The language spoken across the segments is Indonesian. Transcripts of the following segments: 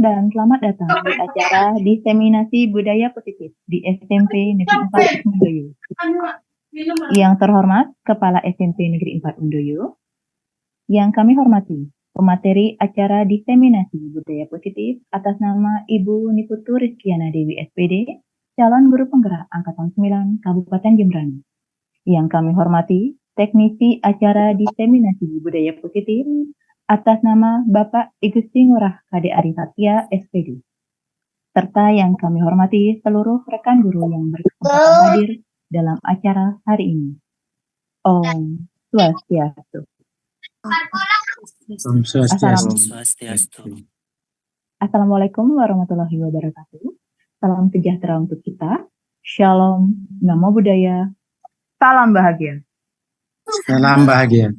dan selamat datang di acara Diseminasi Budaya Positif di SMP Negeri 4 Undoyo. Yang terhormat Kepala SMP Negeri 4 Undoyo, yang kami hormati pemateri acara Diseminasi Budaya Positif atas nama Ibu Niputu Rizkiana Dewi SPD, calon guru penggerak Angkatan 9 Kabupaten Jembrana. Yang kami hormati teknisi acara Diseminasi Budaya Positif atas nama Bapak Igusti Ngurah Kade Ari Satya SPD, serta yang kami hormati seluruh rekan guru yang berkesempatan hadir dalam acara hari ini. Om Swastiastu. Om Swastiastu. Assalamualaikum warahmatullahi wabarakatuh. Salam sejahtera untuk kita. Shalom, Namo Buddhaya, salam bahagia. Salam bahagia.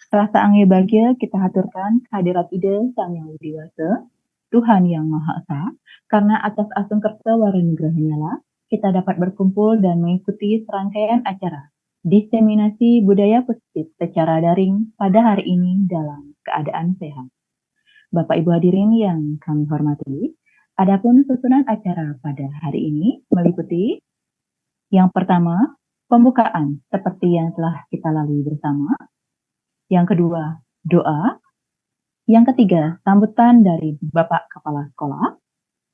Rasa angin bahagia kita haturkan hadirat ide Sang Yang Widi Wasa, Tuhan Yang Maha Esa, karena atas asung kersa warenugrahnya lah kita dapat berkumpul dan mengikuti serangkaian acara Diseminasi Budaya Positif secara daring pada hari ini dalam keadaan sehat. Bapak Ibu hadirin yang kami hormati, adapun susunan acara pada hari ini meliputi yang pertama, pembukaan seperti yang telah kita lalui bersama. Yang kedua, doa. Yang ketiga, sambutan dari Bapak Kepala Sekolah.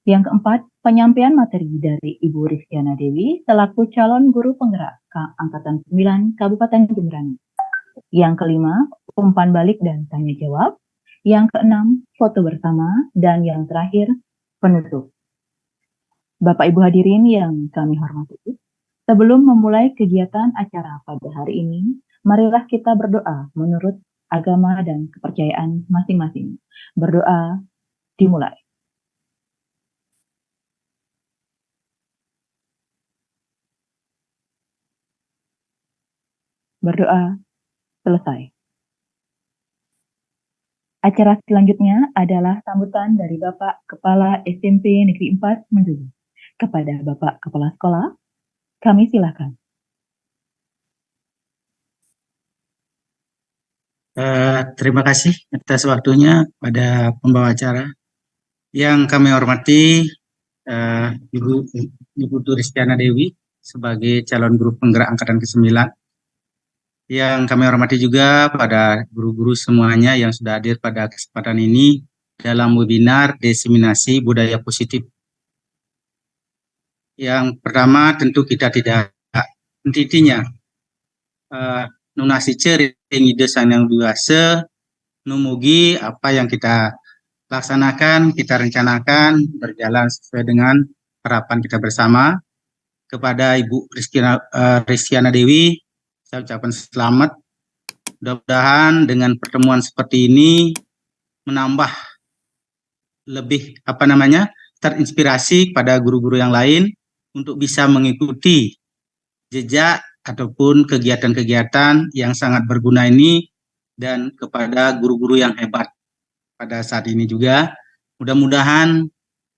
Yang keempat, penyampaian materi dari Ibu Rizkiana Dewi selaku calon guru penggerak Angkatan 9 Kabupaten Jembrana. Yang kelima, umpan balik dan tanya jawab. Yang keenam, foto bersama. Dan yang terakhir, penutup. Bapak Ibu hadirin yang kami hormati, sebelum memulai kegiatan acara pada hari ini, marilah kita berdoa menurut agama dan kepercayaan masing-masing. Berdoa dimulai. Berdoa selesai. Acara selanjutnya adalah sambutan dari Bapak Kepala SMP Negeri 4 Mendulu. Kepada Bapak Kepala Sekolah, kami silakan. Terima kasih atas waktunya pada pembawa acara. Yang kami hormati Ibu Rizkiana Dewi sebagai calon guru penggerak Angkatan ke-9. Yang kami hormati juga pada guru-guru semuanya yang sudah hadir pada kesempatan ini dalam webinar Diseminasi Budaya Positif. Yang pertama tentu kita tidak henti-hentinya nunasi ceri ide Sang Yang Biasa numugi apa yang kita laksanakan, kita rencanakan berjalan sesuai dengan harapan kita bersama. Kepada Ibu Rizkiana Dewi, saya ucapkan selamat. Mudah-mudahan dengan pertemuan seperti ini menambah lebih terinspirasi pada guru-guru yang lain untuk bisa mengikuti jejak ataupun kegiatan-kegiatan yang sangat berguna ini, dan kepada guru-guru yang hebat pada saat ini juga. Mudah-mudahan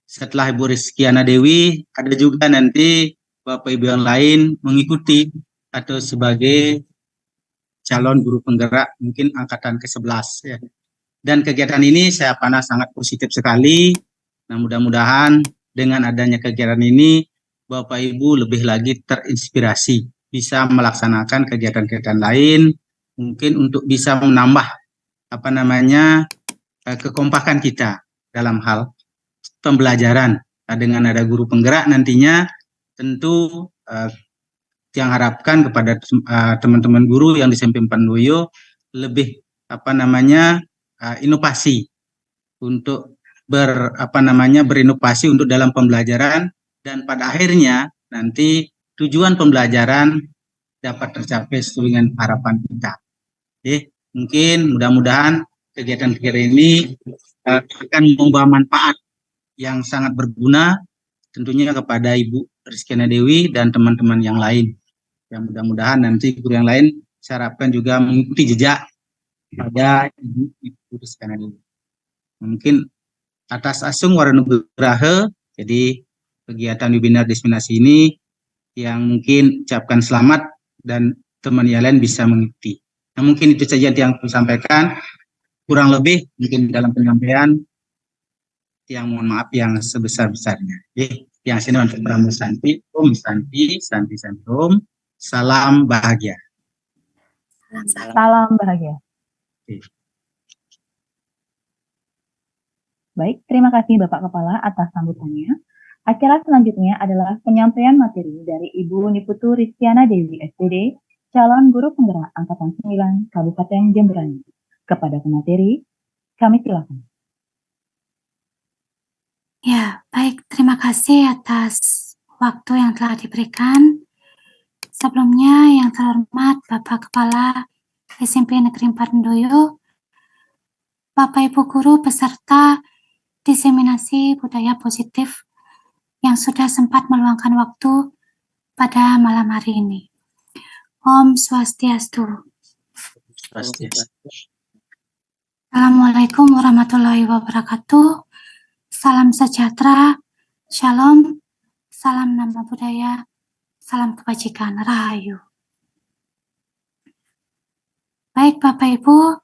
setelah Ibu Rizkiana Dewi ada juga nanti Bapak Ibu yang lain mengikuti atau sebagai calon guru penggerak mungkin angkatan ke-11 ya. Dan kegiatan ini saya pandang sangat positif sekali. Nah, mudah-mudahan dengan adanya kegiatan ini Bapak Ibu lebih lagi terinspirasi bisa melaksanakan kegiatan-kegiatan lain, mungkin untuk bisa menambah kekompakan kita dalam hal pembelajaran. Nah, dengan ada guru penggerak nantinya tentu yang harapkan kepada teman-teman guru yang di SMP 4 Undoyo lebih inovasi untuk berinovasi untuk dalam pembelajaran, dan pada akhirnya nanti tujuan pembelajaran dapat tercapai sesuai dengan harapan kita. Mungkin mudah-mudahan kegiatan-kegiatan ini akan membawa manfaat yang sangat berguna tentunya kepada Ibu Rizkiana Dewi dan teman-teman yang lain. Yang mudah-mudahan nanti guru yang lain saya harapkan juga mengikuti jejak pada Ibu Rizkiana Dewi. Mungkin atas asung warenugraha, jadi kegiatan webinar diseminasi ini yang mungkin ucapkan selamat dan teman yang lain bisa mengikuti. Nah, mungkin itu saja yang saya sampaikan. Kurang lebih mungkin dalam penyampaian yang mohon maaf yang sebesar-besarnya. Yang sini untuk Pramu Santi, Om Santi, Santi Om, salam bahagia. Salam bahagia. Baik, terima kasih Bapak Kepala atas sambutannya. Acara selanjutnya adalah penyampaian materi dari Ibu Niputu Rizkyana Dewi SPD, calon guru penggerak Angkatan 9 Kabupaten Jemberani. Kepada pemateri, kami silakan. Ya, baik. Terima kasih atas waktu yang telah diberikan. Sebelumnya, yang terhormat Bapak Kepala SMP Negeri 4 Mendoyo, Bapak Ibu Guru beserta diseminasi budaya positif yang sudah sempat meluangkan waktu pada malam hari ini. Om Swastiastu. Assalamualaikum warahmatullahi wabarakatuh. Salam sejahtera, shalom, salam nama budaya, salam kebajikan, rahayu. Baik Bapak Ibu,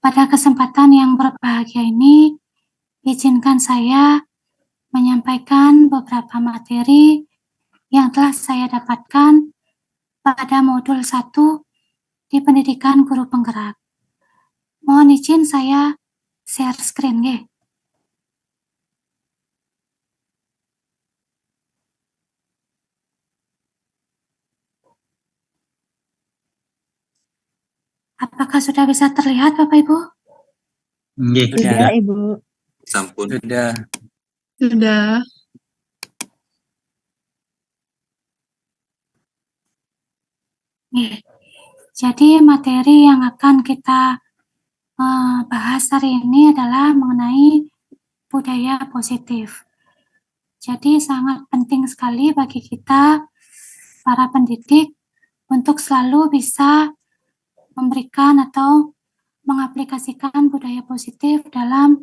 pada kesempatan yang berbahagia ini, izinkan saya menyampaikan beberapa materi yang telah saya dapatkan pada modul 1 di pendidikan guru penggerak. Mohon izin saya share screen, ya. Apakah sudah bisa terlihat Bapak Ibu? Sudah, Ibu. Sampun. Sudah. Jadi materi yang akan kita bahas hari ini adalah mengenai budaya positif. Jadi sangat penting sekali bagi kita, para pendidik, untuk selalu bisa memberikan atau mengaplikasikan budaya positif dalam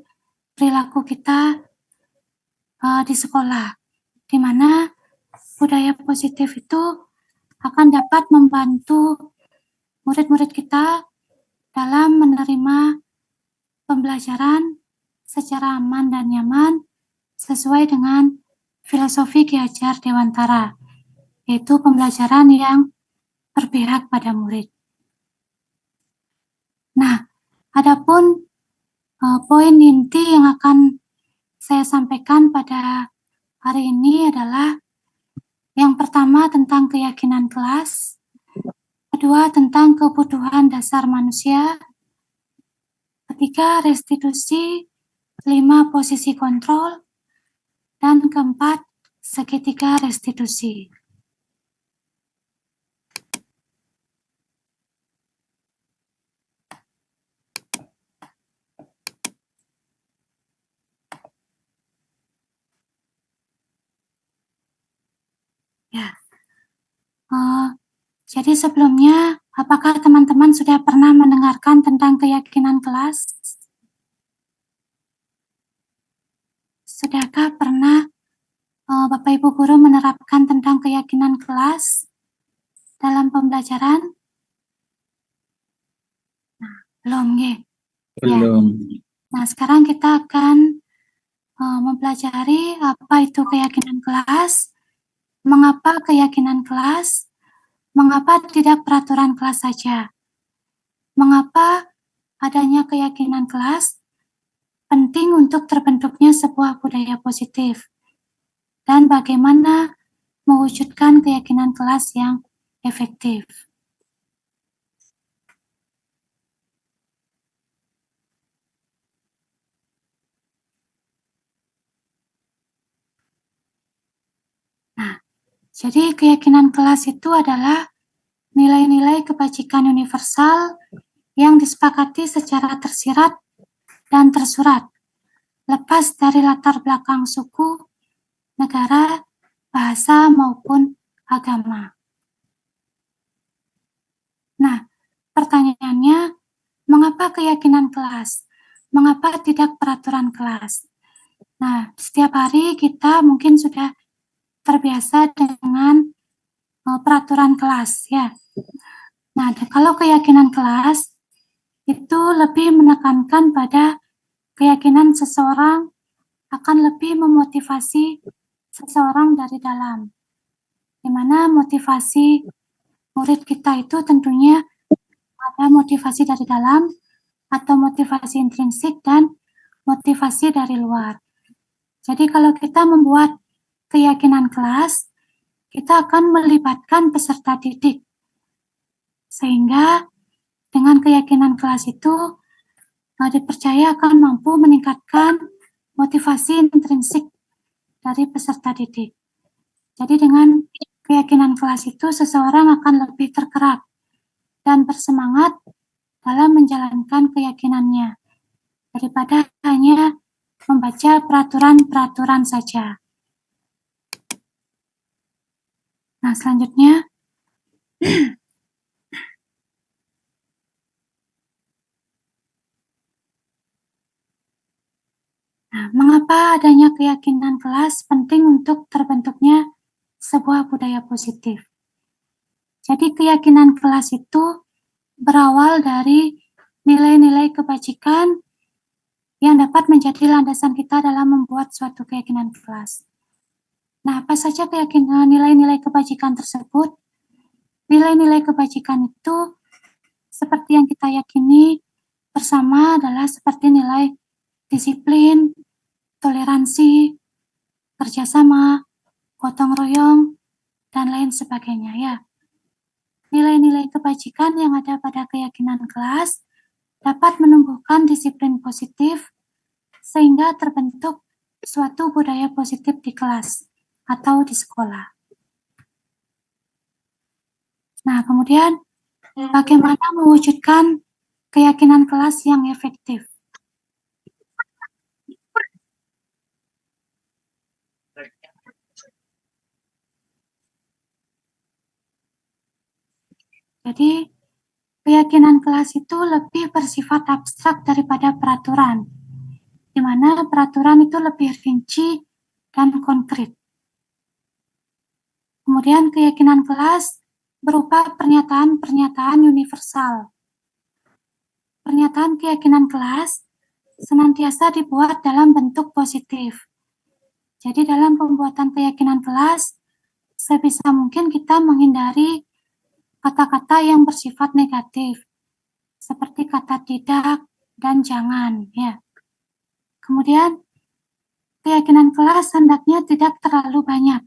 perilaku kita di sekolah, di mana budaya positif itu akan dapat membantu murid-murid kita dalam menerima pembelajaran secara aman dan nyaman sesuai dengan filosofi Ki Hajar Dewantara, yaitu pembelajaran yang berpihak pada murid. Nah, adapun poin inti yang akan saya sampaikan pada hari ini adalah yang pertama tentang keyakinan kelas, kedua tentang kebutuhan dasar manusia, ketiga restitusi, 5 posisi kontrol, dan keempat segitiga restitusi. Ya, jadi sebelumnya, apakah teman-teman sudah pernah mendengarkan tentang keyakinan kelas? Sudahkah pernah Bapak Ibu Guru menerapkan tentang keyakinan kelas dalam pembelajaran? Nah, belum, ya? Belum. Nah, sekarang kita akan mempelajari apa itu keyakinan kelas, mengapa keyakinan kelas, mengapa tidak peraturan kelas saja, mengapa adanya keyakinan kelas penting untuk terbentuknya sebuah budaya positif, dan bagaimana mewujudkan keyakinan kelas yang efektif. Nah, jadi keyakinan kelas itu adalah nilai-nilai kebajikan universal yang disepakati secara tersirat dan tersurat, lepas dari latar belakang suku, negara, bahasa, maupun agama. Nah, pertanyaannya, mengapa keyakinan kelas? Mengapa tidak peraturan kelas? Nah, setiap hari kita mungkin sudah terbiasa dengan peraturan kelas, ya. Nah, kalau keyakinan kelas itu lebih menekankan pada keyakinan seseorang akan lebih memotivasi seseorang dari dalam. Di mana motivasi murid kita itu tentunya ada motivasi dari dalam atau motivasi intrinsik dan motivasi dari luar. Jadi kalau kita membuat keyakinan kelas, kita akan melibatkan peserta didik. Sehingga dengan keyakinan kelas itu dipercaya akan mampu meningkatkan motivasi intrinsik dari peserta didik. Jadi dengan keyakinan kelas itu seseorang akan lebih tergerak dan bersemangat dalam menjalankan keyakinannya daripada hanya membaca peraturan-peraturan saja. Nah, selanjutnya mengapa adanya keyakinan kelas penting untuk terbentuknya sebuah budaya positif? Jadi keyakinan kelas itu berawal dari nilai-nilai kebajikan yang dapat menjadi landasan kita dalam membuat suatu keyakinan kelas. Nah, apa saja keyakinan nilai-nilai kebajikan tersebut? Nilai-nilai kebajikan itu seperti yang kita yakini bersama adalah seperti nilai disiplin, toleransi, kerjasama, gotong royong, dan lain sebagainya ya. Nilai-nilai kebajikan yang ada pada keyakinan kelas dapat menumbuhkan disiplin positif sehingga terbentuk suatu budaya positif di kelas atau di sekolah. Nah, kemudian bagaimana mewujudkan keyakinan kelas yang efektif? Jadi, keyakinan kelas itu lebih bersifat abstrak daripada peraturan, di mana peraturan itu lebih rinci dan konkret. Kemudian keyakinan kelas berupa pernyataan-pernyataan universal. Pernyataan keyakinan kelas senantiasa dibuat dalam bentuk positif. Jadi dalam pembuatan keyakinan kelas, sebisa mungkin kita menghindari kata-kata yang bersifat negatif, seperti kata tidak dan jangan, ya. Kemudian, keyakinan kelas hendaknya tidak terlalu banyak,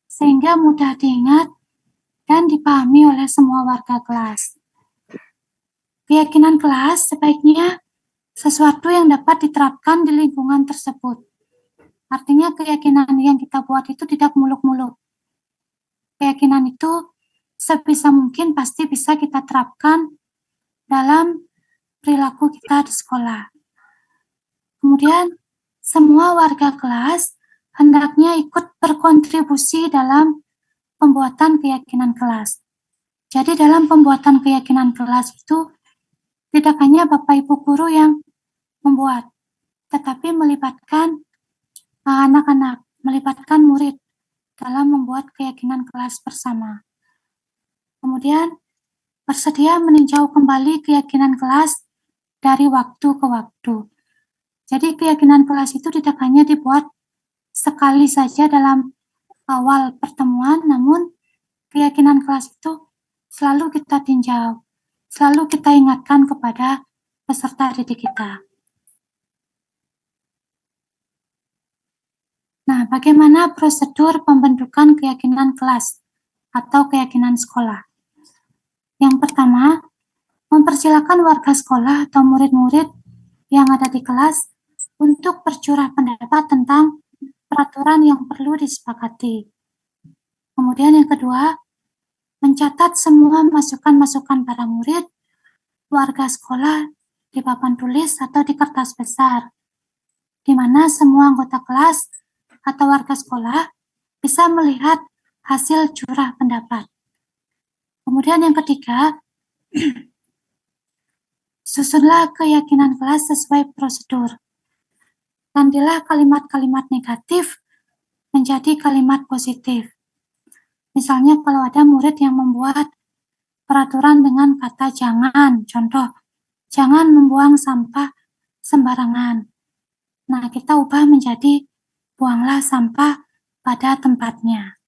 sehingga mudah diingat dan dipahami oleh semua warga kelas. Keyakinan kelas sebaiknya sesuatu yang dapat diterapkan di lingkungan tersebut. Artinya keyakinan yang kita buat itu tidak muluk-muluk. Keyakinan itu sebisa mungkin pasti bisa kita terapkan dalam perilaku kita di sekolah. Kemudian, semua warga kelas hendaknya ikut berkontribusi dalam pembuatan keyakinan kelas. Jadi dalam pembuatan keyakinan kelas itu tidak hanya Bapak Ibu guru yang membuat, tetapi melibatkan anak-anak, melibatkan murid dalam membuat keyakinan kelas bersama. Kemudian, bersedia meninjau kembali keyakinan kelas dari waktu ke waktu. Jadi keyakinan kelas itu tidak hanya dibuat sekali saja dalam awal pertemuan, namun keyakinan kelas itu selalu kita tinjau, selalu kita ingatkan kepada peserta didik kita. Nah, bagaimana prosedur pembentukan keyakinan kelas atau keyakinan sekolah? Yang pertama, mempersilakan warga sekolah atau murid-murid yang ada di kelas untuk bercurah pendapat tentang peraturan yang perlu disepakati. Kemudian yang kedua, mencatat semua masukan-masukan para murid, warga sekolah di papan tulis atau di kertas besar, di mana semua anggota kelas atau warga sekolah bisa melihat hasil curah pendapat. Kemudian yang ketiga, susunlah keyakinan kelas sesuai prosedur. Gantilah kalimat-kalimat negatif menjadi kalimat positif. Misalnya kalau ada murid yang membuat peraturan dengan kata jangan, contoh, jangan membuang sampah sembarangan. Nah, kita ubah menjadi buanglah sampah pada tempatnya.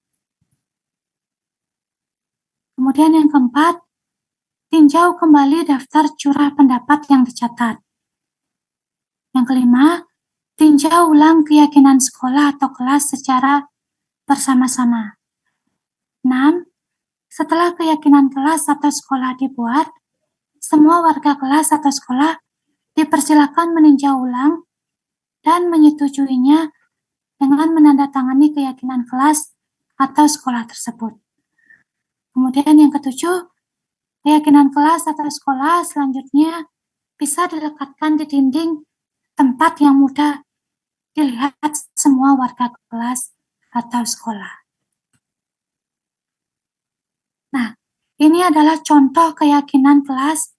Kemudian yang keempat, tinjau kembali daftar curah pendapat yang dicatat. Yang kelima, tinjau ulang keyakinan sekolah atau kelas secara bersama-sama. 6. Setelah keyakinan kelas atau sekolah dibuat, semua warga kelas atau sekolah dipersilakan meninjau ulang dan menyetujuinya dengan menandatangani keyakinan kelas atau sekolah tersebut. Kemudian yang ketujuh, keyakinan kelas atau sekolah selanjutnya bisa dilekatkan di dinding tempat yang mudah dilihat semua warga kelas atau sekolah. Nah, ini adalah contoh keyakinan kelas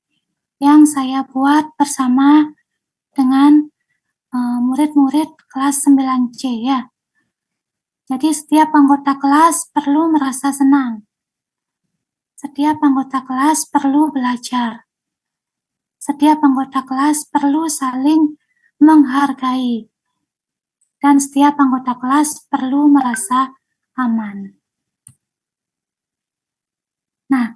yang saya buat bersama dengan murid-murid kelas 9C ya. Jadi setiap anggota kelas perlu merasa senang. Setiap anggota kelas perlu belajar. Setiap anggota kelas perlu saling menghargai. Dan setiap anggota kelas perlu merasa aman. Nah,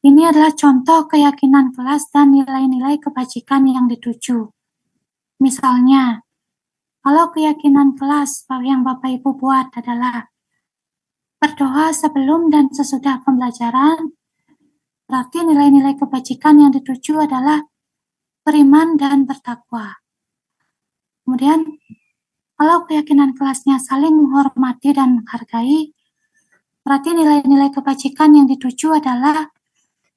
ini adalah contoh keyakinan kelas dan nilai-nilai kebajikan yang dituju. Misalnya, kalau keyakinan kelas yang Bapak Ibu buat adalah berdoa sebelum dan sesudah pembelajaran, berarti nilai-nilai kebajikan yang dituju adalah beriman dan bertakwa. Kemudian, kalau keyakinan kelasnya saling menghormati dan menghargai, berarti nilai-nilai kebajikan yang dituju adalah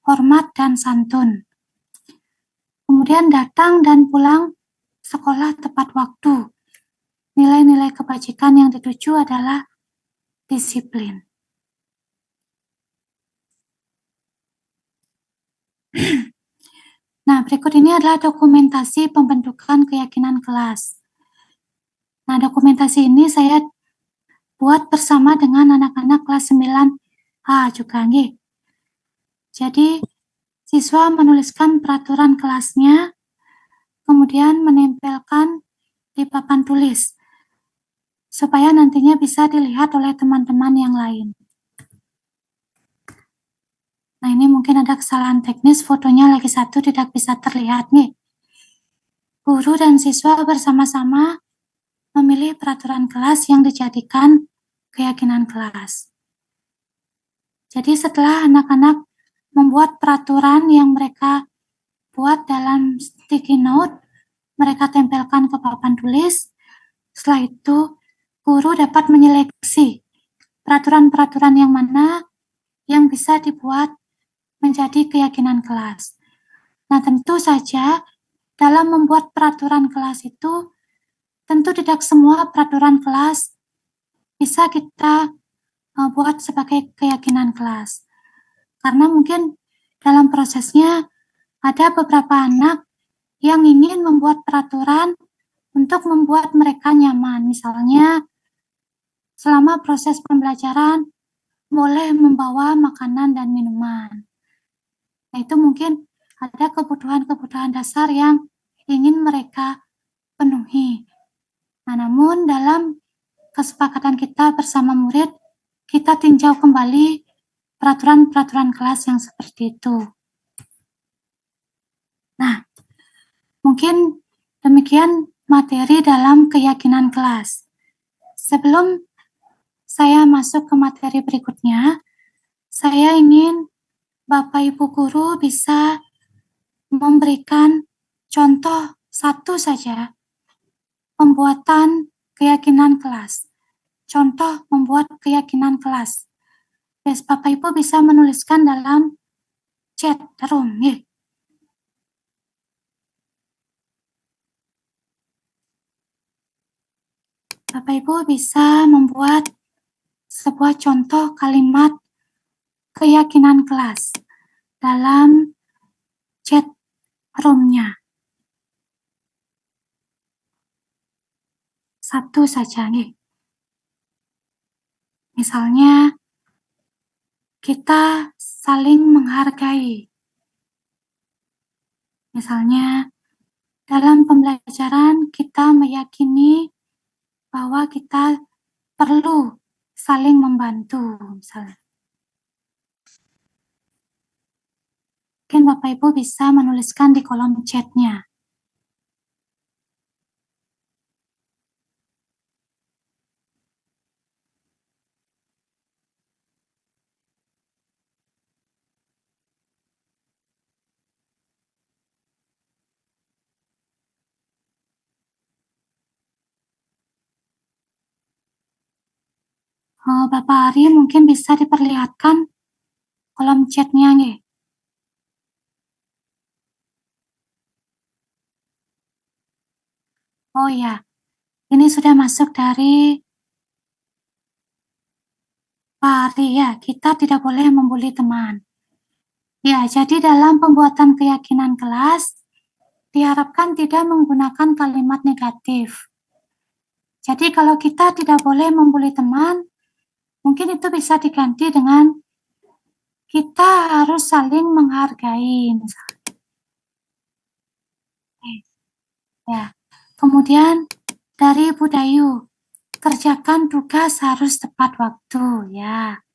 hormat dan santun. Kemudian datang dan pulang sekolah tepat waktu. Nilai-nilai kebajikan yang dituju adalah disiplin. Nah, berikut ini adalah dokumentasi pembentukan keyakinan kelas. Nah, dokumentasi ini saya buat bersama dengan anak-anak kelas 9A juga nih. Jadi, siswa menuliskan peraturan kelasnya, kemudian menempelkan di papan tulis, supaya nantinya bisa dilihat oleh teman-teman yang lain. Nah, ini mungkin ada kesalahan teknis, fotonya lagi satu tidak bisa terlihat nih. Guru dan siswa bersama-sama memilih peraturan kelas yang dijadikan keyakinan kelas. Jadi setelah anak-anak membuat peraturan yang mereka buat dalam sticky note, mereka tempelkan ke papan tulis. Setelah itu, guru dapat menyeleksi peraturan-peraturan yang mana yang bisa dibuat menjadi keyakinan kelas. Nah, tentu saja dalam membuat peraturan kelas itu, tentu tidak semua peraturan kelas bisa kita buat sebagai keyakinan kelas. Karena mungkin dalam prosesnya ada beberapa anak yang ingin membuat peraturan untuk membuat mereka nyaman. Misalnya, selama proses pembelajaran, boleh membawa makanan dan minuman. Nah, itu mungkin ada kebutuhan-kebutuhan dasar yang ingin mereka penuhi. Nah, namun dalam kesepakatan kita bersama murid, kita tinjau kembali peraturan-peraturan kelas yang seperti itu. Nah, mungkin demikian materi dalam keyakinan kelas. Sebelum saya masuk ke materi berikutnya, saya ingin Bapak Ibu Guru bisa memberikan contoh satu saja pembuatan keyakinan kelas. Contoh membuat keyakinan kelas. Yes, Bapak Ibu bisa menuliskan dalam chat room. Ya. Bapak Ibu bisa membuat sebuah contoh kalimat keyakinan kelas dalam chat room-nya. Satu saja nih. Misalnya, kita saling menghargai. Misalnya, dalam pembelajaran kita meyakini bahwa kita perlu saling membantu, misalnya. Mungkin Bapak Ibu bisa menuliskan di kolom chat-nya. Bapak Ari mungkin bisa diperlihatkan kolom chat-nya nggih. Oh ya, ini sudah masuk dari Pak Ari ya, kita tidak boleh membuli teman. Ya, jadi dalam pembuatan keyakinan kelas, diharapkan tidak menggunakan kalimat negatif. Jadi kalau kita tidak boleh membuli teman, mungkin itu bisa diganti dengan kita harus saling menghargai, misalnya. Ya. Kemudian dari Budayu, kerjakan tugas harus tepat waktu, ya.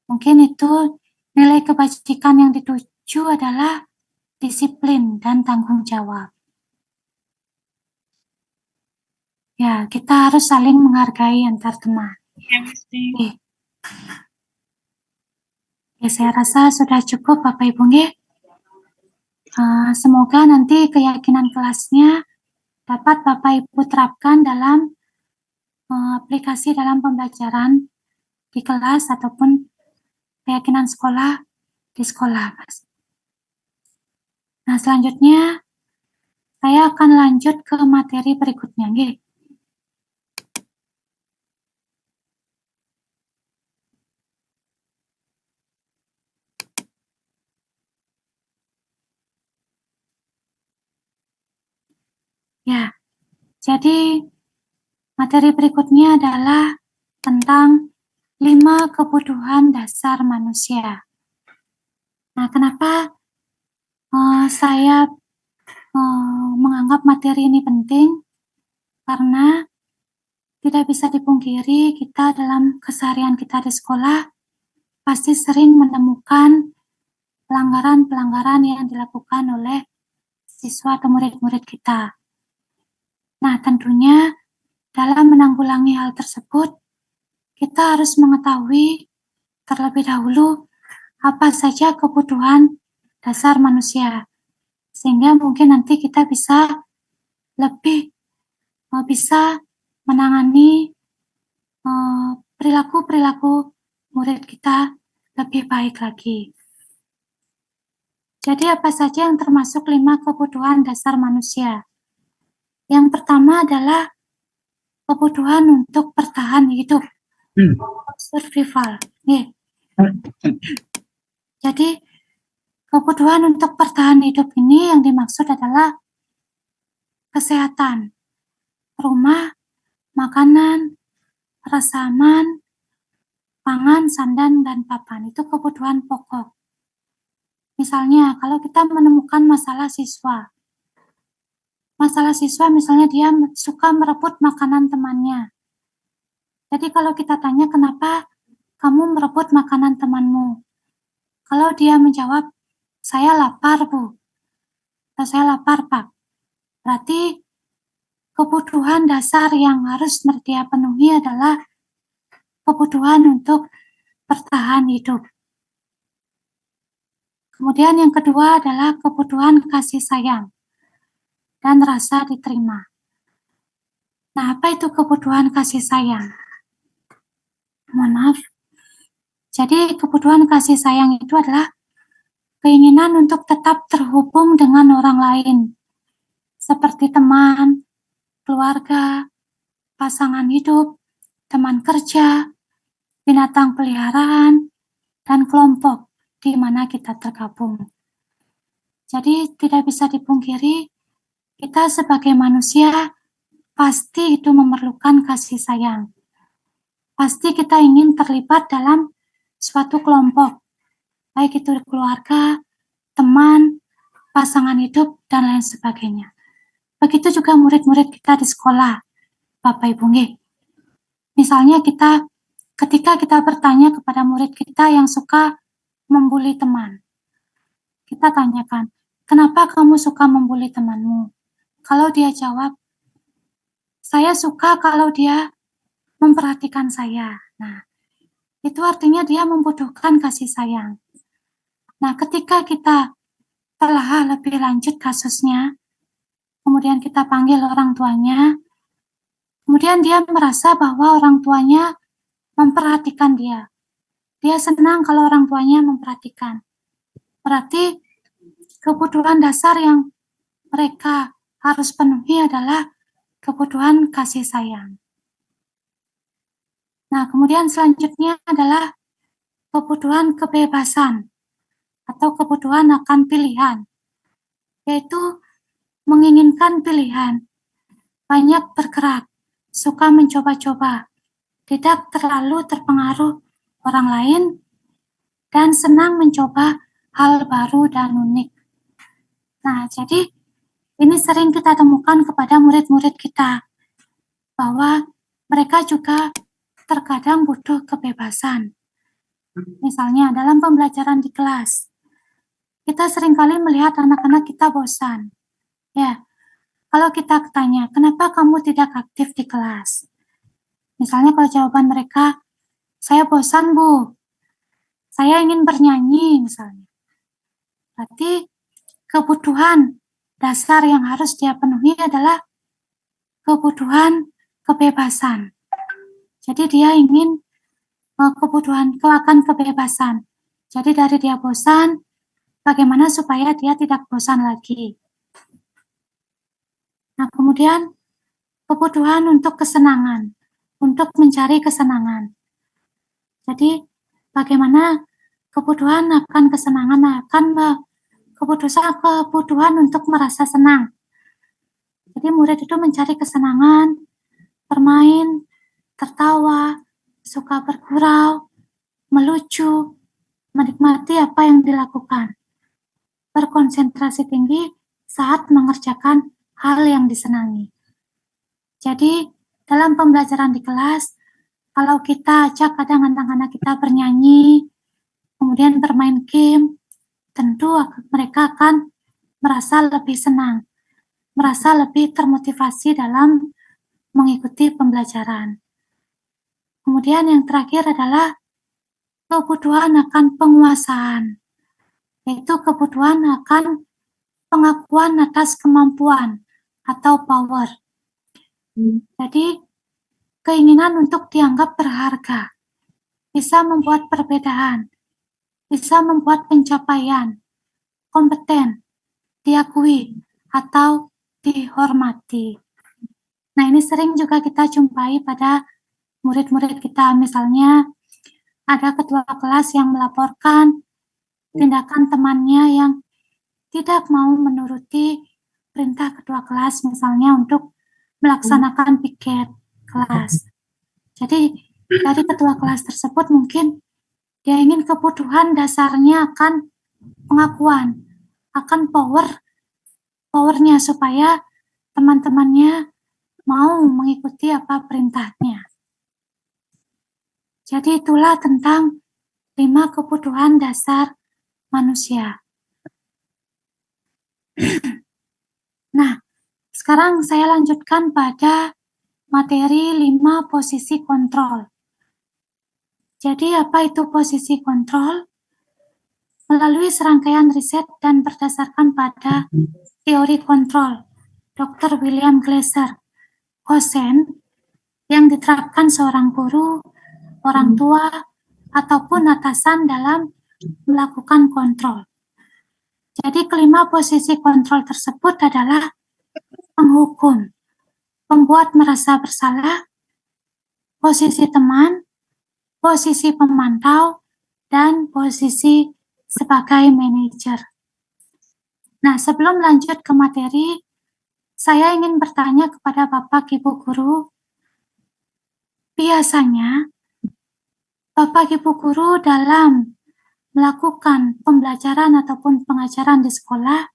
Mungkin itu nilai kebajikan yang dituju adalah disiplin dan tanggung jawab. Ya, kita harus saling menghargai antar teman. Oke. Oke, saya rasa sudah cukup Bapak Ibu nggih. Semoga nanti keyakinan kelasnya dapat Bapak Ibu terapkan dalam aplikasi dalam pembelajaran di kelas ataupun keyakinan sekolah di sekolah, Mas. Nah, selanjutnya saya akan lanjut ke materi berikutnya, nggih. Ya, jadi materi berikutnya adalah tentang 5 kebutuhan dasar manusia. Nah, kenapa saya menganggap materi ini penting? Karena tidak bisa dipungkiri kita dalam keseharian kita di sekolah pasti sering menemukan pelanggaran-pelanggaran yang dilakukan oleh siswa atau murid-murid kita. Nah, tentunya dalam menanggulangi hal tersebut, kita harus mengetahui terlebih dahulu apa saja kebutuhan dasar manusia, sehingga mungkin nanti kita bisa lebih bisa menangani perilaku-perilaku murid kita lebih baik lagi. Jadi apa saja yang termasuk 5 kebutuhan dasar manusia? Yang pertama adalah kebutuhan untuk bertahan hidup, survival. Jadi kebutuhan untuk bertahan hidup ini yang dimaksud adalah kesehatan, rumah, makanan, rasa aman, pangan, sandang, dan papan. Itu kebutuhan pokok. Misalnya, kalau kita menemukan masalah siswa misalnya dia suka merebut makanan temannya. Jadi kalau kita tanya kenapa kamu merebut makanan temanmu? Kalau dia menjawab, saya lapar Bu, atau saya lapar Pak. Berarti kebutuhan dasar yang harus dia penuhi adalah kebutuhan untuk bertahan hidup. Kemudian yang kedua adalah kebutuhan kasih sayang dan rasa diterima. Nah, apa itu kebutuhan kasih sayang? Mohon maaf. Jadi kebutuhan kasih sayang itu adalah keinginan untuk tetap terhubung dengan orang lain, seperti teman, keluarga, pasangan hidup, teman kerja, binatang peliharaan, dan kelompok di mana kita tergabung. Jadi tidak bisa dipungkiri, kita sebagai manusia pasti itu memerlukan kasih sayang. Pasti kita ingin terlibat dalam suatu kelompok, baik itu keluarga, teman, pasangan hidup, dan lain sebagainya. Begitu juga murid-murid kita di sekolah, Bapak Ibu nggih. Misalnya ketika kita bertanya kepada murid kita yang suka membuli teman, kita tanyakan, kenapa kamu suka membuli temanmu? Kalau dia jawab, saya suka kalau dia memperhatikan saya. Nah, itu artinya dia membutuhkan kasih sayang. Nah, ketika kita telah lebih lanjut kasusnya, kemudian kita panggil orang tuanya, kemudian dia merasa bahwa orang tuanya memperhatikan dia. Dia senang kalau orang tuanya memperhatikan. Berarti kebutuhan dasar yang mereka harus penuhi adalah kebutuhan kasih sayang. Nah, kemudian selanjutnya adalah kebutuhan kebebasan atau kebutuhan akan pilihan, yaitu menginginkan pilihan, banyak bergerak, suka mencoba-coba, tidak terlalu terpengaruh orang lain, dan senang mencoba hal baru dan unik. Nah, jadi ini sering kita temukan kepada murid-murid kita, bahwa mereka juga terkadang butuh kebebasan. Misalnya dalam pembelajaran di kelas, kita seringkali melihat anak-anak kita bosan. Ya, kalau kita tanya, kenapa kamu tidak aktif di kelas? Misalnya kalau jawaban mereka, saya bosan Bu, saya ingin bernyanyi misalnya. Berarti kebutuhan dasar yang harus dia penuhi adalah kebutuhan kebebasan. Jadi dia ingin kebutuhan akan kebebasan. Jadi dari dia bosan, bagaimana supaya dia tidak bosan lagi. Nah, kemudian kebutuhan untuk kesenangan, untuk mencari kesenangan. Jadi bagaimana kebutuhan akan kesenangan akan kebutuhan untuk merasa senang. Jadi murid itu mencari kesenangan, bermain, tertawa, suka bergurau, melucu, menikmati apa yang dilakukan, berkonsentrasi tinggi saat mengerjakan hal yang disenangi. Jadi dalam pembelajaran di kelas, kalau kita ajak kadang anak-anak kita bernyanyi, kemudian bermain game, tentu mereka akan merasa lebih senang, merasa lebih termotivasi dalam mengikuti pembelajaran. Kemudian yang terakhir adalah kebutuhan akan penguasaan, yaitu kebutuhan akan pengakuan atas kemampuan atau power. Jadi keinginan untuk dianggap berharga, bisa membuat perbedaan, bisa membuat pencapaian, kompeten, diakui, atau dihormati. Nah, ini sering juga kita jumpai pada murid-murid kita. Misalnya, ada ketua kelas yang melaporkan tindakan temannya yang tidak mau menuruti perintah ketua kelas, misalnya untuk melaksanakan piket kelas. Jadi, dari ketua kelas tersebut mungkin dia ingin kebutuhan dasarnya akan pengakuan, akan powernya supaya teman-temannya mau mengikuti apa perintahnya. Jadi itulah tentang 5 kebutuhan dasar manusia. Nah, sekarang saya lanjutkan pada materi 5 posisi kontrol. Jadi apa itu posisi kontrol? Melalui serangkaian riset dan berdasarkan pada teori kontrol Dr. William Glasser Hossein yang diterapkan seorang guru, orang tua, ataupun atasan dalam melakukan kontrol. Jadi kelima posisi kontrol tersebut adalah penghukum, pembuat merasa bersalah, posisi teman, posisi pemantau, dan posisi sebagai manajer. Nah, sebelum lanjut ke materi, saya ingin bertanya kepada Bapak Ibu Guru, biasanya Bapak Ibu Guru dalam melakukan pembelajaran ataupun pengajaran di sekolah,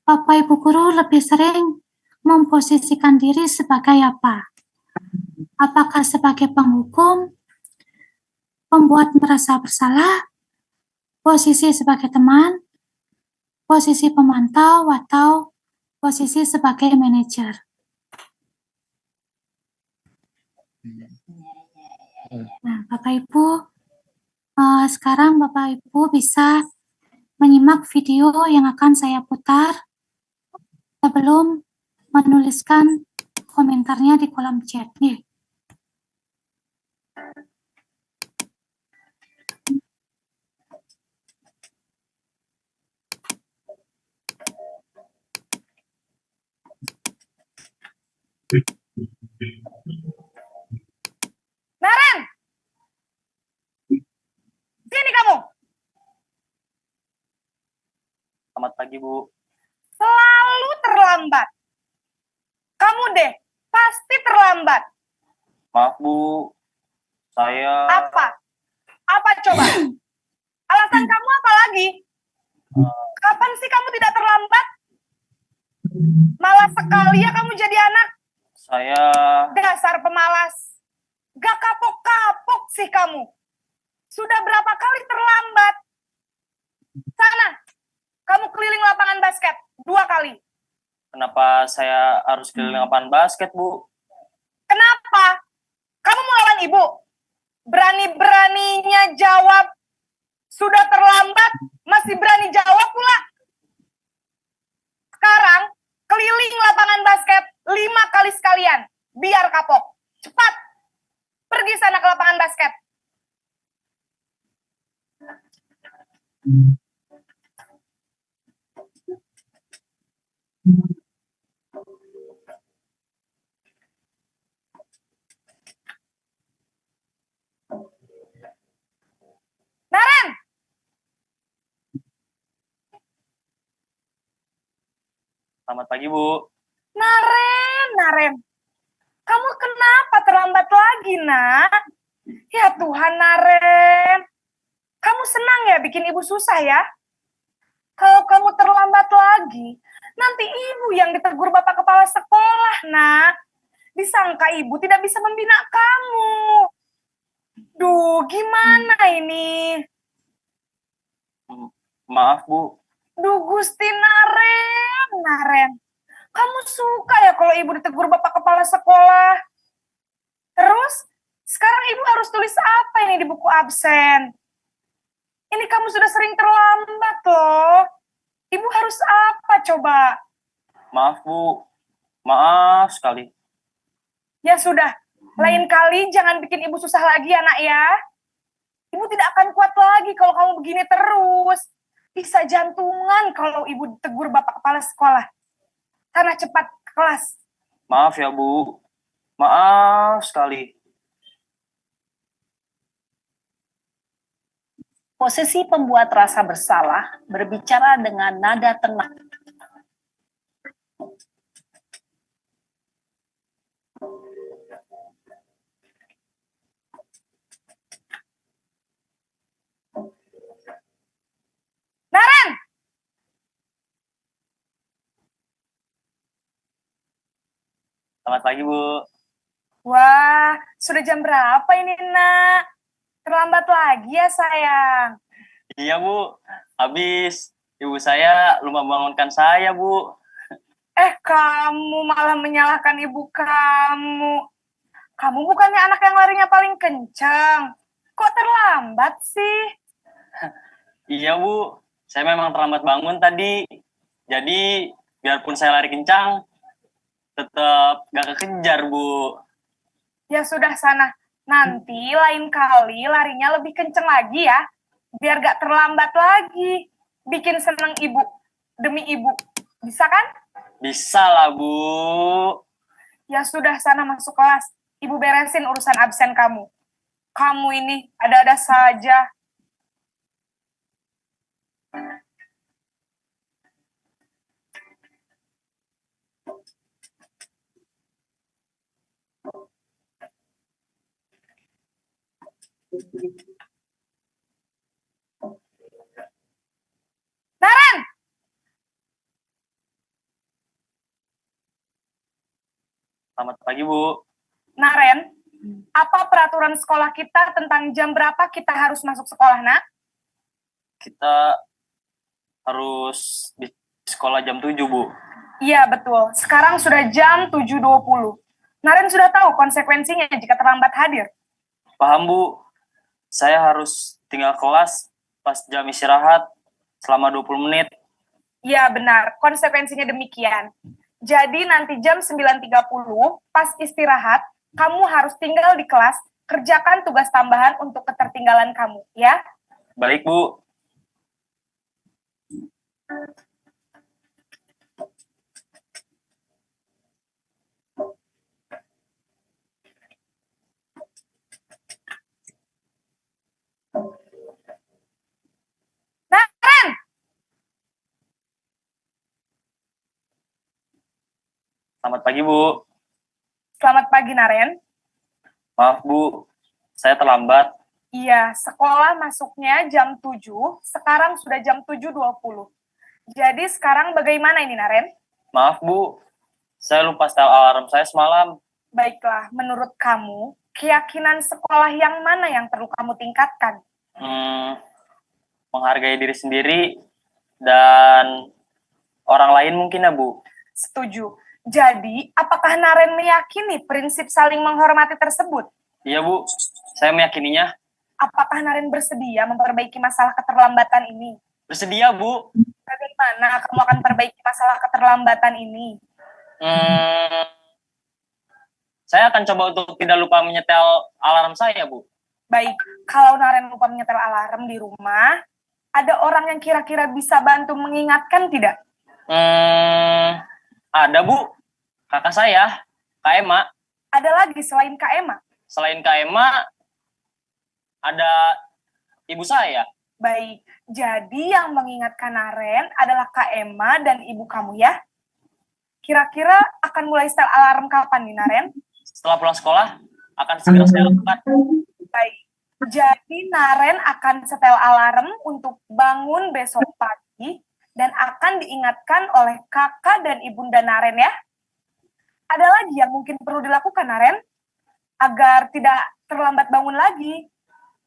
Bapak Ibu Guru lebih sering memposisikan diri sebagai apa? Apakah sebagai penghukum, pembuat merasa bersalah, posisi sebagai teman, posisi pemantau, atau posisi sebagai manajer? Nah, Bapak Ibu, sekarang Bapak Ibu bisa menyimak video yang akan saya putar sebelum menuliskan komentarnya di kolom chat. Nih. Naren! Sini kamu! Selamat pagi, Bu. Selalu terlambat. Kamu deh, pasti terlambat. Maaf, Bu. Saya... Apa? Apa coba? Alasan kamu apa lagi? Kapan sih kamu tidak terlambat? Malas sekali ya kamu jadi anak. Saya... Dasar pemalas. Gak kapok-kapok sih kamu. Sudah berapa kali terlambat? Sana, kamu keliling lapangan basket 2 kali. Kenapa saya harus keliling lapangan basket, Bu? Kenapa? Kamu mau lawan ibu? Berani-beraninya jawab, sudah terlambat, masih berani jawab pula. Sekarang, keliling lapangan basket 5 kali sekalian, biar kapok. Cepat, pergi sana ke lapangan basket. Naren! Selamat pagi, Bu. Naren. Kamu kenapa terlambat lagi, nak? Ya Tuhan, Naren. Kamu senang ya bikin ibu susah ya? Kalau kamu terlambat lagi, nanti ibu yang ditegur bapak kepala sekolah, nak. Disangka ibu tidak bisa membina kamu. Duh, gimana ini? Maaf, Bu. Duh, Gusti Naren. Kamu suka ya kalau ibu ditegur bapak kepala sekolah? Terus, sekarang ibu harus tulis apa ini di buku absen? Ini kamu sudah sering terlambat loh. Ibu harus apa coba? Maaf, Bu. Maaf sekali. Ya sudah, lain kali jangan bikin ibu susah lagi ya nak ya. Ibu tidak akan kuat lagi kalau kamu begini terus. Bisa jantungan kalau ibu ditegur bapak kepala sekolah. Sana cepat ke kelas. Maaf ya, Bu. Maaf sekali. Posisi pembuat rasa bersalah berbicara dengan nada tenang. Naren! Selamat pagi, Bu. Wah, sudah jam berapa ini nak? Terlambat lagi ya sayang. Iya, Bu. Habis ibu saya lupa bangunkan saya, Bu. Kamu malah menyalahkan ibu kamu. Kamu bukannya anak yang larinya paling kencang. Kok terlambat sih? Iya, Bu. Saya memang terlambat bangun tadi. Jadi, biarpun saya lari kencang, tetap gak kekejar, Bu. Ya sudah sana. Nanti lain kali larinya lebih kencang lagi ya. Biar gak terlambat lagi. Bikin seneng ibu. Demi ibu. Bisa kan? Bisa lah, Bu. Ya sudah sana masuk kelas. Ibu beresin urusan absen kamu. Kamu ini ada-ada saja. Naren! pagi, Bu. Naren, apa peraturan sekolah kita tentang jam berapa kita harus masuk sekolah, nak? Kita harus di sekolah jam 7, Bu. Iya, betul. Sekarang sudah jam 7.20. Naren sudah tahu konsekuensinya jika terlambat hadir. Paham, Bu. Saya harus tinggal kelas pas jam istirahat selama 20 menit. Iya, benar. Konsekuensinya demikian. Jadi nanti jam 9.30, pas istirahat, kamu harus tinggal di kelas, kerjakan tugas tambahan untuk ketertinggalan kamu, ya? Baik, Bu. Naren! Selamat pagi, Bu. Selamat pagi, Naren. Maaf, Bu. Saya terlambat. Iya, sekolah masuknya jam 7, sekarang sudah jam 7.20. Jadi sekarang bagaimana ini, Naren? Maaf, Bu. Saya lupa setel alarm saya semalam. Baiklah, menurut kamu, keyakinan sekolah yang mana yang perlu kamu tingkatkan? Menghargai diri sendiri dan orang lain mungkin ya, Bu. Setuju. Jadi, apakah Naren meyakini prinsip saling menghormati tersebut? Iya, Bu. Saya meyakininya. Apakah Naren bersedia memperbaiki masalah keterlambatan ini? Bersedia, Bu. Bagaimana kamu akan perbaiki masalah keterlambatan ini? Saya akan coba untuk tidak lupa menyetel alarm saya, Bu. Baik, kalau Naren lupa menyetel alarm di rumah, ada orang yang kira-kira bisa bantu mengingatkan tidak? Ada, Bu. Kakak saya, Kak Ema. Ada lagi selain Kak Ema? Selain Kak Ema, ada ibu saya. Baik, jadi yang mengingatkan Naren adalah Kak Ema dan ibu kamu ya? Kira-kira akan mulai setel alarm kapan nih, Naren? Setelah pulang sekolah, akan segera saya lakukan. Baik, jadi Naren akan setel alarm untuk bangun besok pagi dan akan diingatkan oleh kakak dan ibunda Naren ya. Ada lagi yang mungkin perlu dilakukan, Naren? Agar tidak terlambat bangun lagi.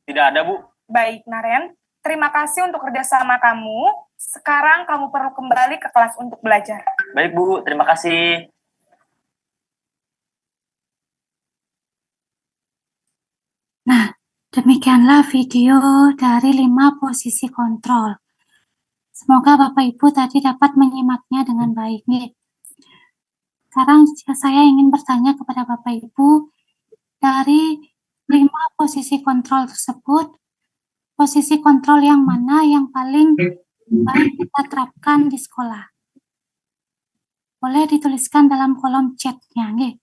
Tidak ada, Bu. Baik, Naren. Terima kasih untuk kerjasama kamu. Sekarang kamu perlu kembali ke kelas untuk belajar. Baik, Bu. Terima kasih. Nah, demikianlah video dari 5 posisi kontrol. Semoga Bapak Ibu tadi dapat menyimaknya dengan baik. Nih. Sekarang saya ingin bertanya kepada Bapak Ibu, dari 5 posisi kontrol tersebut, posisi kontrol yang mana yang paling baik kita terapkan di sekolah? Boleh dituliskan dalam kolom chat-nya. Nih.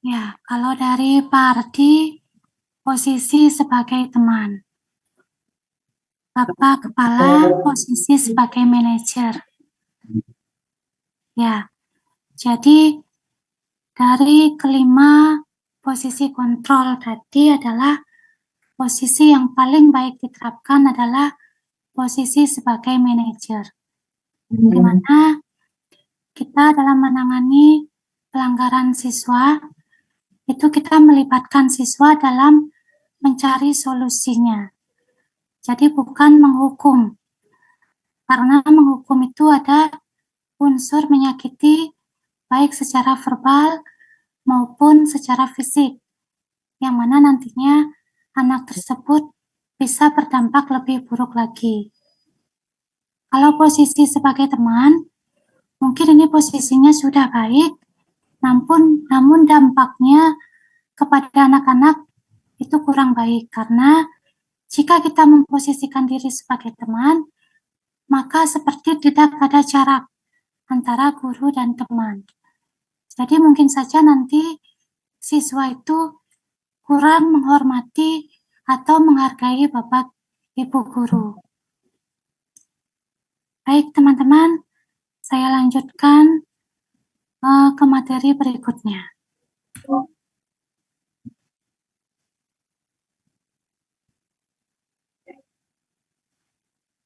Ya, kalau dari Pak Ardi, posisi sebagai teman. Bapak Kepala, posisi sebagai manajer. Ya, jadi dari kelima posisi kontrol tadi adalah posisi yang paling baik diterapkan adalah posisi sebagai manajer. Di mana kita dalam menangani pelanggaran siswa, itu kita melibatkan siswa dalam mencari solusinya. Jadi bukan menghukum. Karena menghukum itu ada unsur menyakiti baik secara verbal maupun secara fisik, yang mana nantinya anak tersebut bisa berdampak lebih buruk lagi. Kalau posisi sebagai teman, mungkin ini posisinya sudah baik, namun dampaknya kepada anak-anak itu kurang baik, karena jika kita memposisikan diri sebagai teman, maka seperti tidak ada jarak antara guru dan teman. Jadi mungkin saja nanti siswa itu kurang menghormati atau menghargai Bapak Ibu Guru. Baik teman-teman, saya lanjutkan ke materi berikutnya.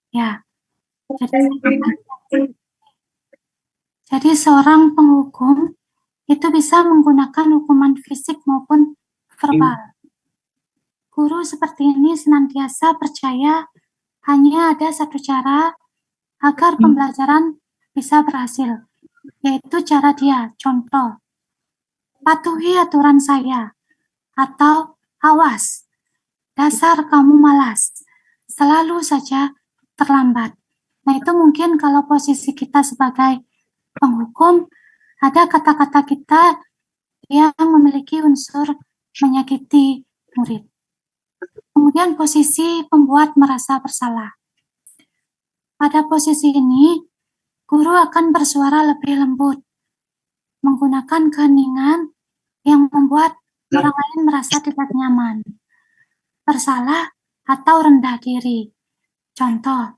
Ya, jadi seorang penghukum itu bisa menggunakan hukuman fisik maupun verbal. Guru seperti ini senantiasa percaya hanya ada satu cara agar pembelajaran bisa berhasil, yaitu cara dia. Contoh, patuhi aturan saya, atau awas, dasar kamu malas, selalu saja terlambat. Nah, itu mungkin kalau posisi kita sebagai penghukum, ada kata-kata kita yang memiliki unsur menyakiti murid. Kemudian posisi pembuat merasa bersalah. Pada posisi ini, guru akan bersuara lebih lembut, menggunakan keheningan yang membuat orang lain merasa tidak nyaman, bersalah, atau rendah diri. Contoh,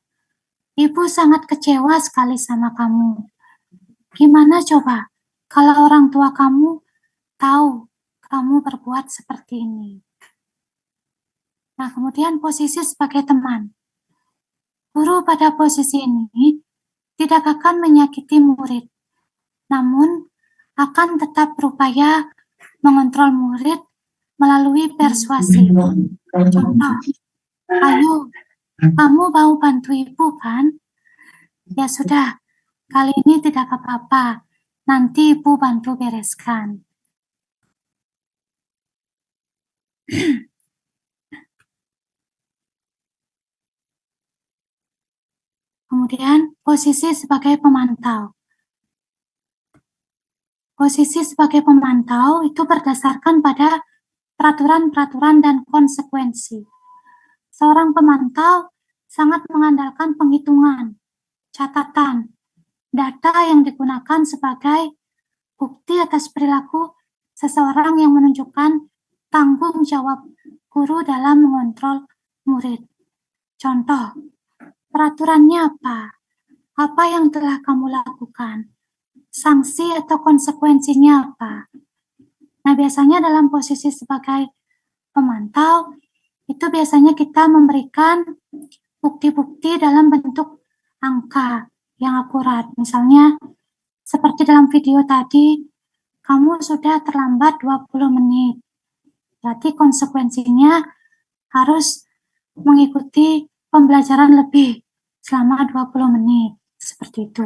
ibu sangat kecewa sekali sama kamu. Gimana coba kalau orang tua kamu tahu kamu berbuat seperti ini? Nah, kemudian posisi sebagai teman. Guru pada posisi ini tidak akan menyakiti murid, namun akan tetap berupaya mengontrol murid melalui persuasi. Contoh, ayo, kamu mau bantu ibu kan? Ya sudah, kali ini tidak apa-apa, nanti ibu bantu bereskan. Kemudian, posisi sebagai pemantau. Posisi sebagai pemantau itu berdasarkan pada peraturan-peraturan dan konsekuensi. Seorang pemantau sangat mengandalkan penghitungan, catatan, data yang digunakan sebagai bukti atas perilaku seseorang yang menunjukkan tanggung jawab guru dalam mengontrol murid. Contoh, peraturannya apa? Apa yang telah kamu lakukan? Sanksi atau konsekuensinya apa? Nah, biasanya dalam posisi sebagai pemantau, itu biasanya kita memberikan bukti-bukti dalam bentuk angka yang akurat. Misalnya, seperti dalam video tadi, kamu sudah terlambat 20 menit. Berarti konsekuensinya harus mengikuti pembelajaran lebih selama 20 menit. Seperti itu.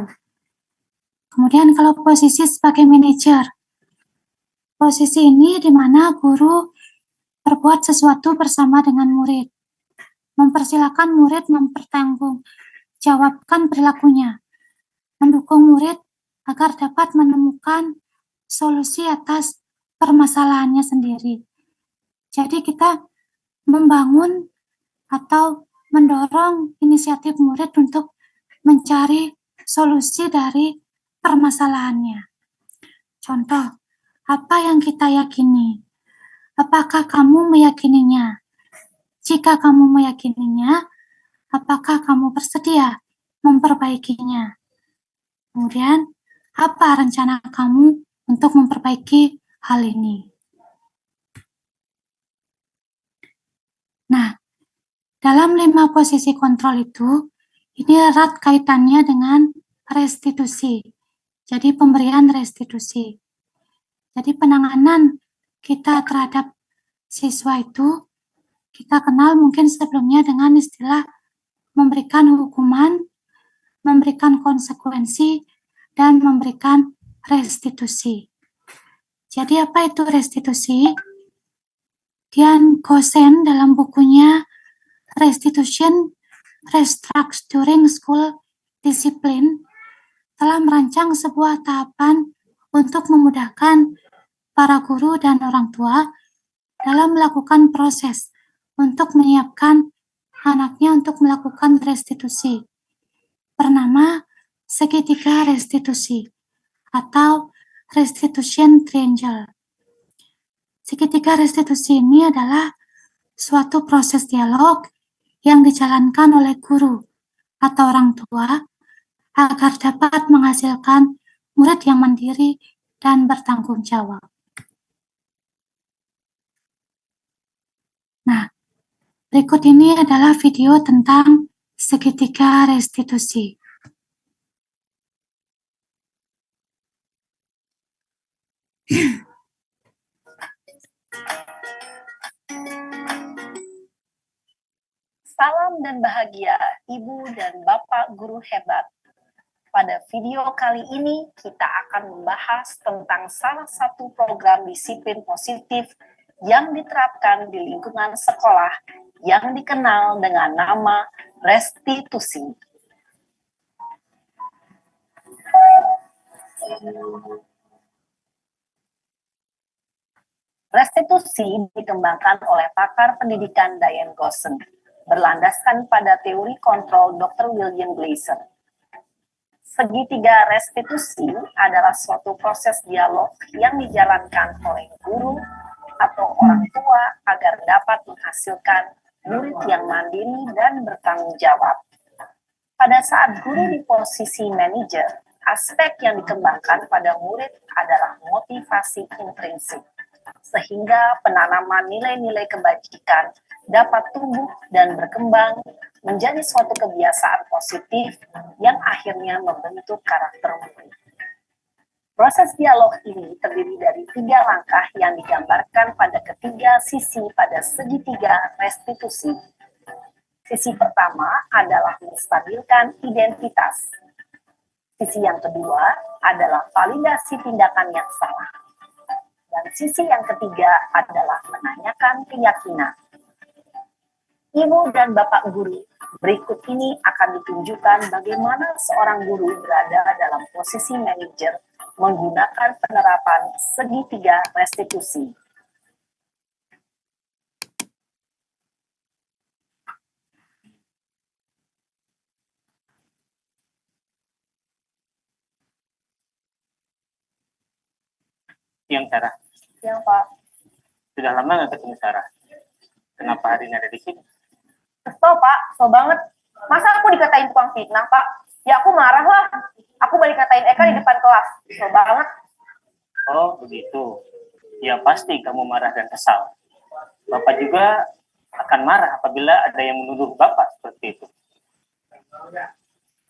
Kemudian kalau posisi sebagai manajer, posisi ini di mana guru berbuat sesuatu bersama dengan murid, mempersilahkan murid mempertanggungjawabkan perilakunya, mendukung murid agar dapat menemukan solusi atas permasalahannya sendiri. Jadi kita membangun atau mendorong inisiatif murid untuk mencari solusi dari permasalahannya. Contoh, apa yang kita yakini? Apakah kamu meyakininya? Jika kamu meyakininya, apakah kamu bersedia memperbaikinya? Kemudian, apa rencana kamu untuk memperbaiki hal ini? Nah, dalam 5 posisi kontrol itu, ini erat kaitannya dengan restitusi. Jadi pemberian restitusi. Jadi penanganan kita terhadap siswa itu kita kenal mungkin sebelumnya dengan istilah memberikan hukuman, memberikan konsekuensi, dan memberikan restitusi. Jadi apa itu restitusi? Dian Gosen dalam bukunya Restitution, Restructuring School Discipline telah merancang sebuah tahapan untuk memudahkan para guru dan orang tua dalam melakukan proses untuk menyiapkan anaknya untuk melakukan restitusi, bernama segitiga restitusi atau restitution triangle. Segitiga restitusi ini adalah suatu proses dialog yang dijalankan oleh guru atau orang tua agar dapat menghasilkan murid yang mandiri dan bertanggung jawab. Nah, berikut ini adalah video tentang segitiga restitusi. Salam dan bahagia Ibu dan Bapak guru hebat. Pada video kali ini kita akan membahas tentang salah satu program disiplin positif yang diterapkan di lingkungan sekolah yang dikenal dengan nama restitusi. Restitusi dikembangkan oleh pakar pendidikan Diane Gossen, berlandaskan pada teori kontrol Dr. William Gleiser. Segitiga restitusi adalah suatu proses dialog yang dijalankan oleh guru atau orang tua agar dapat menghasilkan murid yang mandiri dan bertanggung jawab. Pada saat guru di posisi manajer, aspek yang dikembangkan pada murid adalah motivasi intrinsik, sehingga penanaman nilai-nilai kebajikan dapat tumbuh dan berkembang menjadi suatu kebiasaan positif yang akhirnya membentuk karakter murid. Proses dialog ini terdiri dari 3 langkah yang digambarkan pada ketiga sisi pada segitiga restitusi. Sisi pertama adalah menstabilkan identitas. Sisi yang kedua adalah validasi tindakan yang salah. Dan sisi yang ketiga adalah menanyakan keyakinan. Ibu dan Bapak guru, berikut ini akan ditunjukkan bagaimana seorang guru berada dalam posisi manajer menggunakan penerapan segitiga restitusi. Yang Sarah, Yang Pak, sudah lama nggak ketemu Sarah? Kenapa hari ini ada di sini? Kesel Pak, kesel banget. Masa aku dikatain tukang fitnah Pak? Ya aku marah lah. Aku balik katain Eka di depan kelas. Kesel banget. Oh, begitu. Ya pasti kamu marah dan kesal. Bapak juga akan marah apabila ada yang menuduh Bapak seperti itu.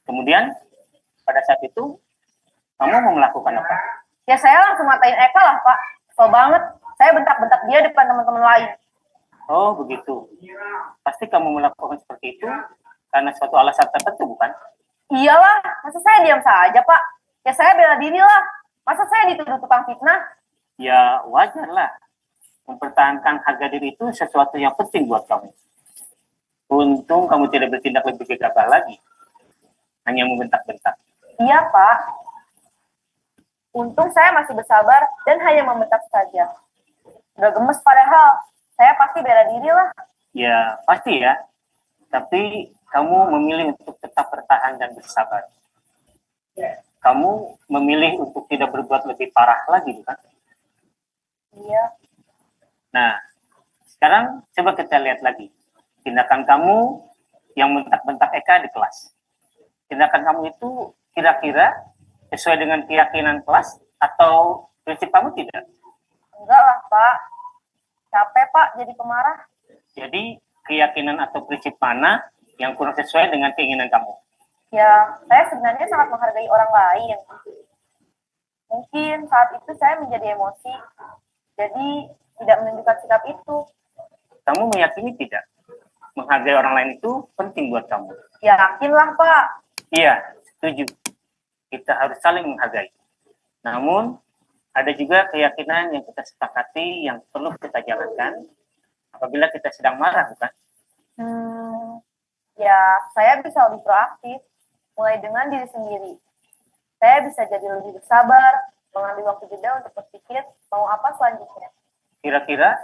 Kemudian, pada saat itu, kamu mau melakukan apa? Ya saya langsung ngatain Eka lah Pak. Kesel banget. Saya bentak-bentak dia depan teman-teman lain. Oh, begitu. Pasti kamu melakukan seperti itu karena suatu alasan tertentu, bukan? Iyalah, masa saya diam saja Pak? Ya saya bela diri lah. Masa saya dituduh tukang fitnah? Ya, wajar lah. Mempertahankan harga diri itu sesuatu yang penting buat kamu. Untung kamu tidak bertindak lebih gegabah lagi. Hanya membentak-bentak. Iya Pak. Untung saya masih bersabar dan hanya membentak saja. Udah gemes padahal. Saya pasti bela diri lah. Ya, pasti ya. Tapi kamu memilih untuk tetap bertahan dan bersabar. Kamu memilih untuk tidak berbuat lebih parah lagi, bukan? Iya. Nah, sekarang coba kita lihat lagi. Tindakan kamu yang bentak-bentak Eka di kelas. Tindakan kamu itu kira-kira sesuai dengan keyakinan kelas atau prinsip kamu tidak? Enggak lah Pak. Capek Pak jadi pemarah. Jadi keyakinan atau prinsip mana yang kurang sesuai dengan keinginan kamu? Ya, saya sebenarnya sangat menghargai orang lain. Mungkin saat itu saya menjadi emosi. Jadi tidak menunjukkan sikap itu. Kamu meyakini tidak? Menghargai orang lain itu penting buat kamu. Yakinlah Pak. Iya, setuju. Kita harus saling menghargai. Namun, ada juga keyakinan yang kita sepakati yang perlu kita jalankan apabila kita sedang marah, bukan? Ya, saya bisa lebih proaktif, mulai dengan diri sendiri. Saya bisa jadi lebih bersabar, mengambil waktu jeda untuk berpikir mau apa selanjutnya. Kira-kira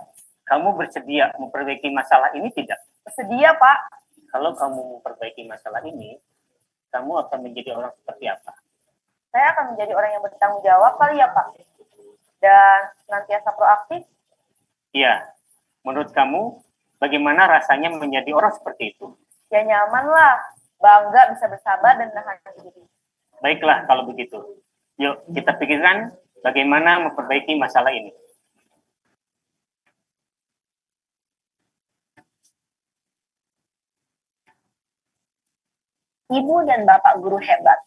kamu bersedia memperbaiki masalah ini tidak? Bersedia, Pak. Kalau kamu memperbaiki masalah ini, kamu akan menjadi orang seperti apa? Saya akan menjadi orang yang bertanggung jawab kali ya, Pak. Dan senantiasa proaktif. Iya, menurut kamu bagaimana rasanya menjadi orang seperti itu? Ya nyaman lah, bangga bisa bersabar dan menahan diri. Baiklah kalau begitu. Yuk kita pikirkan bagaimana memperbaiki masalah ini. Ibu dan Bapak guru hebat.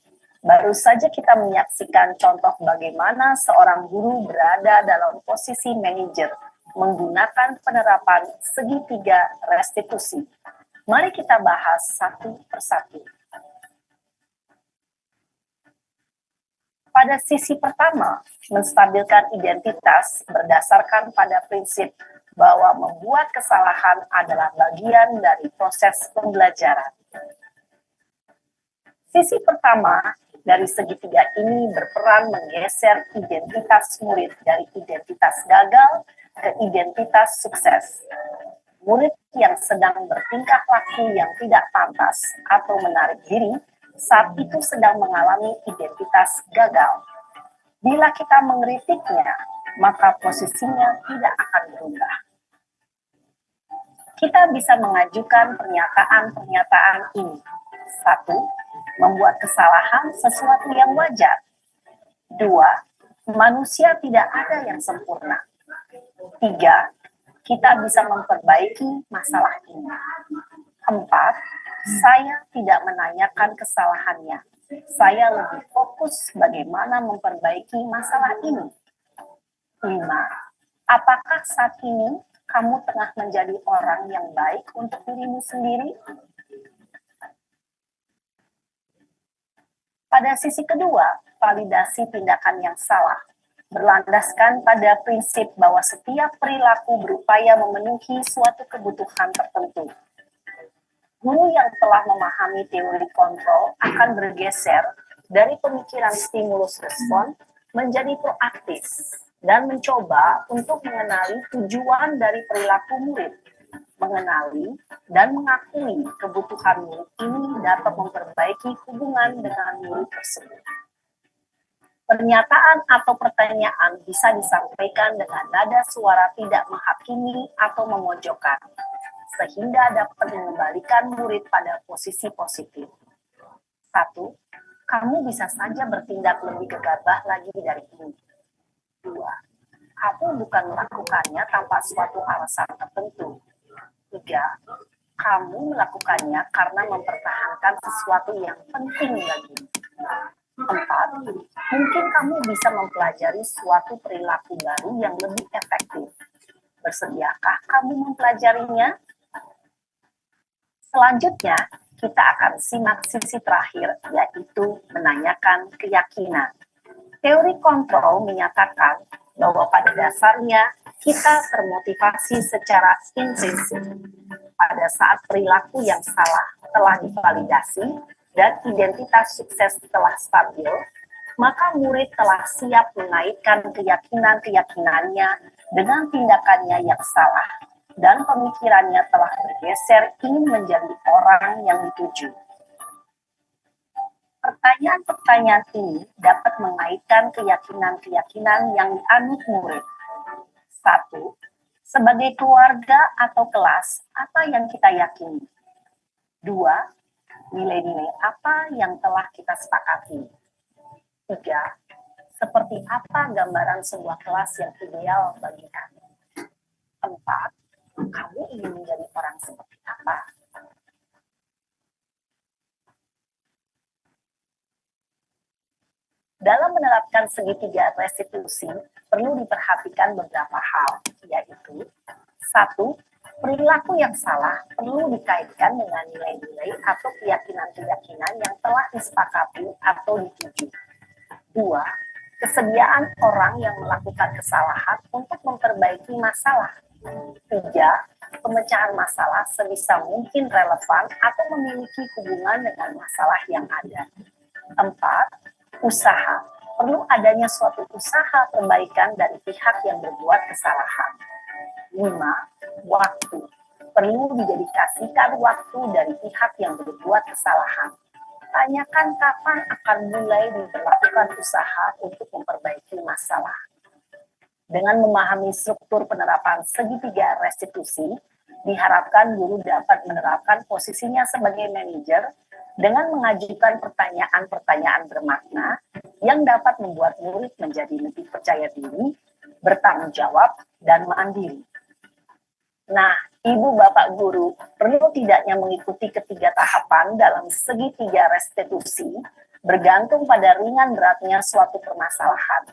Baru saja kita menyaksikan contoh bagaimana seorang guru berada dalam posisi manajer menggunakan penerapan segitiga restitusi. Mari kita bahas satu persatu. Pada sisi pertama, menstabilkan identitas berdasarkan pada prinsip bahwa membuat kesalahan adalah bagian dari proses pembelajaran. Sisi pertama dari segitiga ini berperan menggeser identitas murid dari identitas gagal ke identitas sukses. Murid yang sedang bertingkah laku yang tidak pantas atau menarik diri saat itu sedang mengalami identitas gagal. Bila kita mengkritiknya, maka posisinya tidak akan berubah. Kita bisa mengajukan pernyataan-pernyataan ini. 1. Membuat kesalahan sesuatu yang wajar. 2. Manusia tidak ada yang sempurna. 3. Kita bisa memperbaiki masalah ini. 4. Saya tidak menanyakan kesalahannya. Saya lebih fokus bagaimana memperbaiki masalah ini. 5. Apakah saat ini kamu tengah menjadi orang yang baik untuk dirimu sendiri? Pada sisi kedua, validasi tindakan yang salah berlandaskan pada prinsip bahwa setiap perilaku berupaya memenuhi suatu kebutuhan tertentu. Guru yang telah memahami teori kontrol akan bergeser dari pemikiran stimulus respon menjadi proaktif dan mencoba untuk mengenali tujuan dari perilaku murid. Mengenali dan mengakui kebutuhan murid ini dapat memperbaiki hubungan dengan murid tersebut. Pernyataan atau pertanyaan bisa disampaikan dengan nada suara tidak menghakimi atau memojokkan, sehingga dapat mengembalikan murid pada posisi positif. 1. Kamu bisa saja bertindak lebih gegabah lagi dari ini. 2. Kamu bukan melakukannya tanpa suatu alasan tertentu. 3. Kamu melakukannya karena mempertahankan sesuatu yang penting bagimu. 4. Mungkin kamu bisa mempelajari suatu perilaku baru yang lebih efektif. Bersediakah kamu mempelajarinya? Selanjutnya, kita akan simak sisi terakhir, yaitu menanyakan keyakinan. Teori kontrol menyatakan bahwa pada dasarnya kita termotivasi secara intrinsik. Pada saat perilaku yang salah telah divalidasi dan identitas sukses telah stabil, maka murid telah siap mengaitkan keyakinan-keyakinannya dengan tindakannya yang salah, dan pemikirannya telah bergeser ingin menjadi orang yang dituju. Pertanyaan-pertanyaan ini dapat mengaitkan keyakinan-keyakinan yang dianut murid. 1. Sebagai keluarga atau kelas, apa yang kita yakini? 2. Nilai-nilai apa yang telah kita sepakati? 3. Seperti apa gambaran sebuah kelas yang ideal bagi kami? 4. Kamu ingin menjadi orang seperti apa? Dalam menerapkan segitiga restitusi, perlu diperhatikan beberapa hal, yaitu 1. Perilaku yang salah perlu dikaitkan dengan nilai-nilai atau keyakinan-keyakinan yang telah disepakati atau dituju. 2. Kesediaan orang yang melakukan kesalahan untuk memperbaiki masalah. 3. Pemecahan masalah sebisa mungkin relevan atau memiliki hubungan dengan masalah yang ada. 4. Usaha. Perlu adanya suatu usaha perbaikan dari pihak yang berbuat kesalahan. 5. Waktu. Perlu didedikasikan waktu dari pihak yang berbuat kesalahan. Tanyakan kapan akan mulai diberlakukan usaha untuk memperbaiki masalah. Dengan memahami struktur penerapan segitiga restitusi, Diharapkan guru dapat menerapkan posisinya sebagai manajer dengan mengajukan pertanyaan-pertanyaan bermakna yang dapat membuat murid menjadi lebih percaya diri, bertanggung jawab, dan mandiri. Nah, Ibu Bapak Guru perlu tidaknya mengikuti ketiga tahapan dalam segitiga restitusi bergantung pada ringan beratnya suatu permasalahan.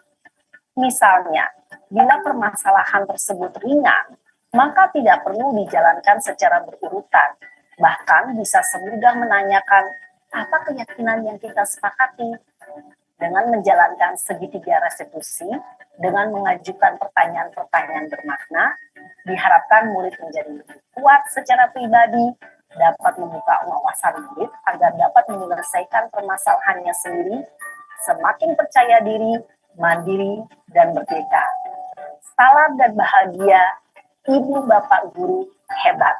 Misalnya, bila permasalahan tersebut ringan, maka tidak perlu dijalankan secara berurutan. Bahkan bisa semudah menanyakan apa keyakinan yang kita sepakati. Dengan menjalankan segitiga restitusi, dengan mengajukan pertanyaan-pertanyaan bermakna, diharapkan murid menjadi lebih kuat secara pribadi, dapat membuka wawasan murid agar dapat menyelesaikan permasalahannya sendiri, semakin percaya diri, mandiri, dan merdeka. Salam dan bahagia, Ibu Bapak Guru hebat.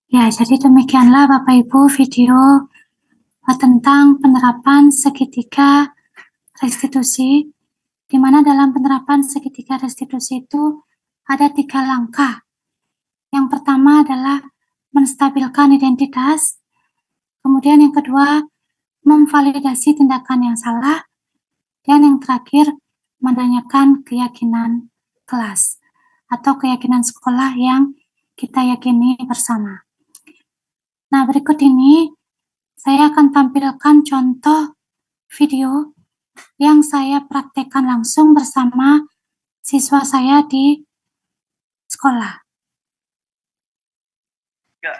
Ya, jadi demikianlah Bapak Ibu video tentang penerapan segitiga restitusi, di mana dalam penerapan segitiga restitusi itu ada 3 langkah. Yang pertama adalah menstabilkan identitas, kemudian yang kedua memvalidasi tindakan yang salah, dan yang terakhir menanyakan keyakinan kelas atau keyakinan sekolah yang kita yakini bersama. Nah, berikut ini saya akan tampilkan contoh video yang saya praktekkan langsung bersama siswa saya di sekolah. Ya.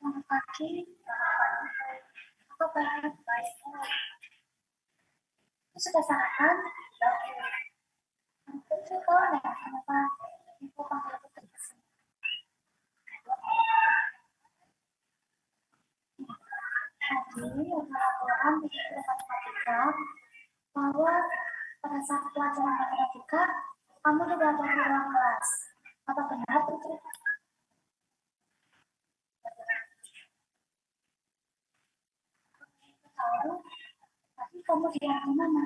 Selamat pagi. Apa kabar? Baik. Sudah sarapan? Itu tahu nggak kenapa ibu panggil aku terus? Tadi ada laporan di matematika bahwa pada saat pelajaran matematika kamu tidak ada di ruang kelas. Apa benar itu? Tahu, tapi kamu tidak di mana?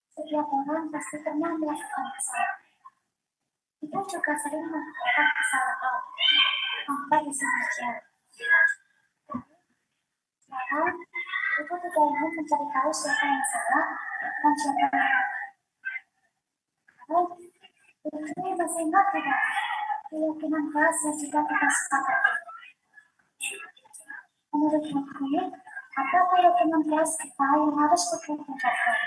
Setiap orang pasti pernah melakukan kesalahan. Kita juga sering melakukan kesalahan. Sampai bisa belajar. Sekarang, kita tidak ingin mencari tahu siapa yang salah dan siapa yang benar. Ini masih ingat tidak? Keyakinan kelas yang sudah kita sepakati. Menurut buku, apa keyakinan kelas kita yang harus kita tingkatkan?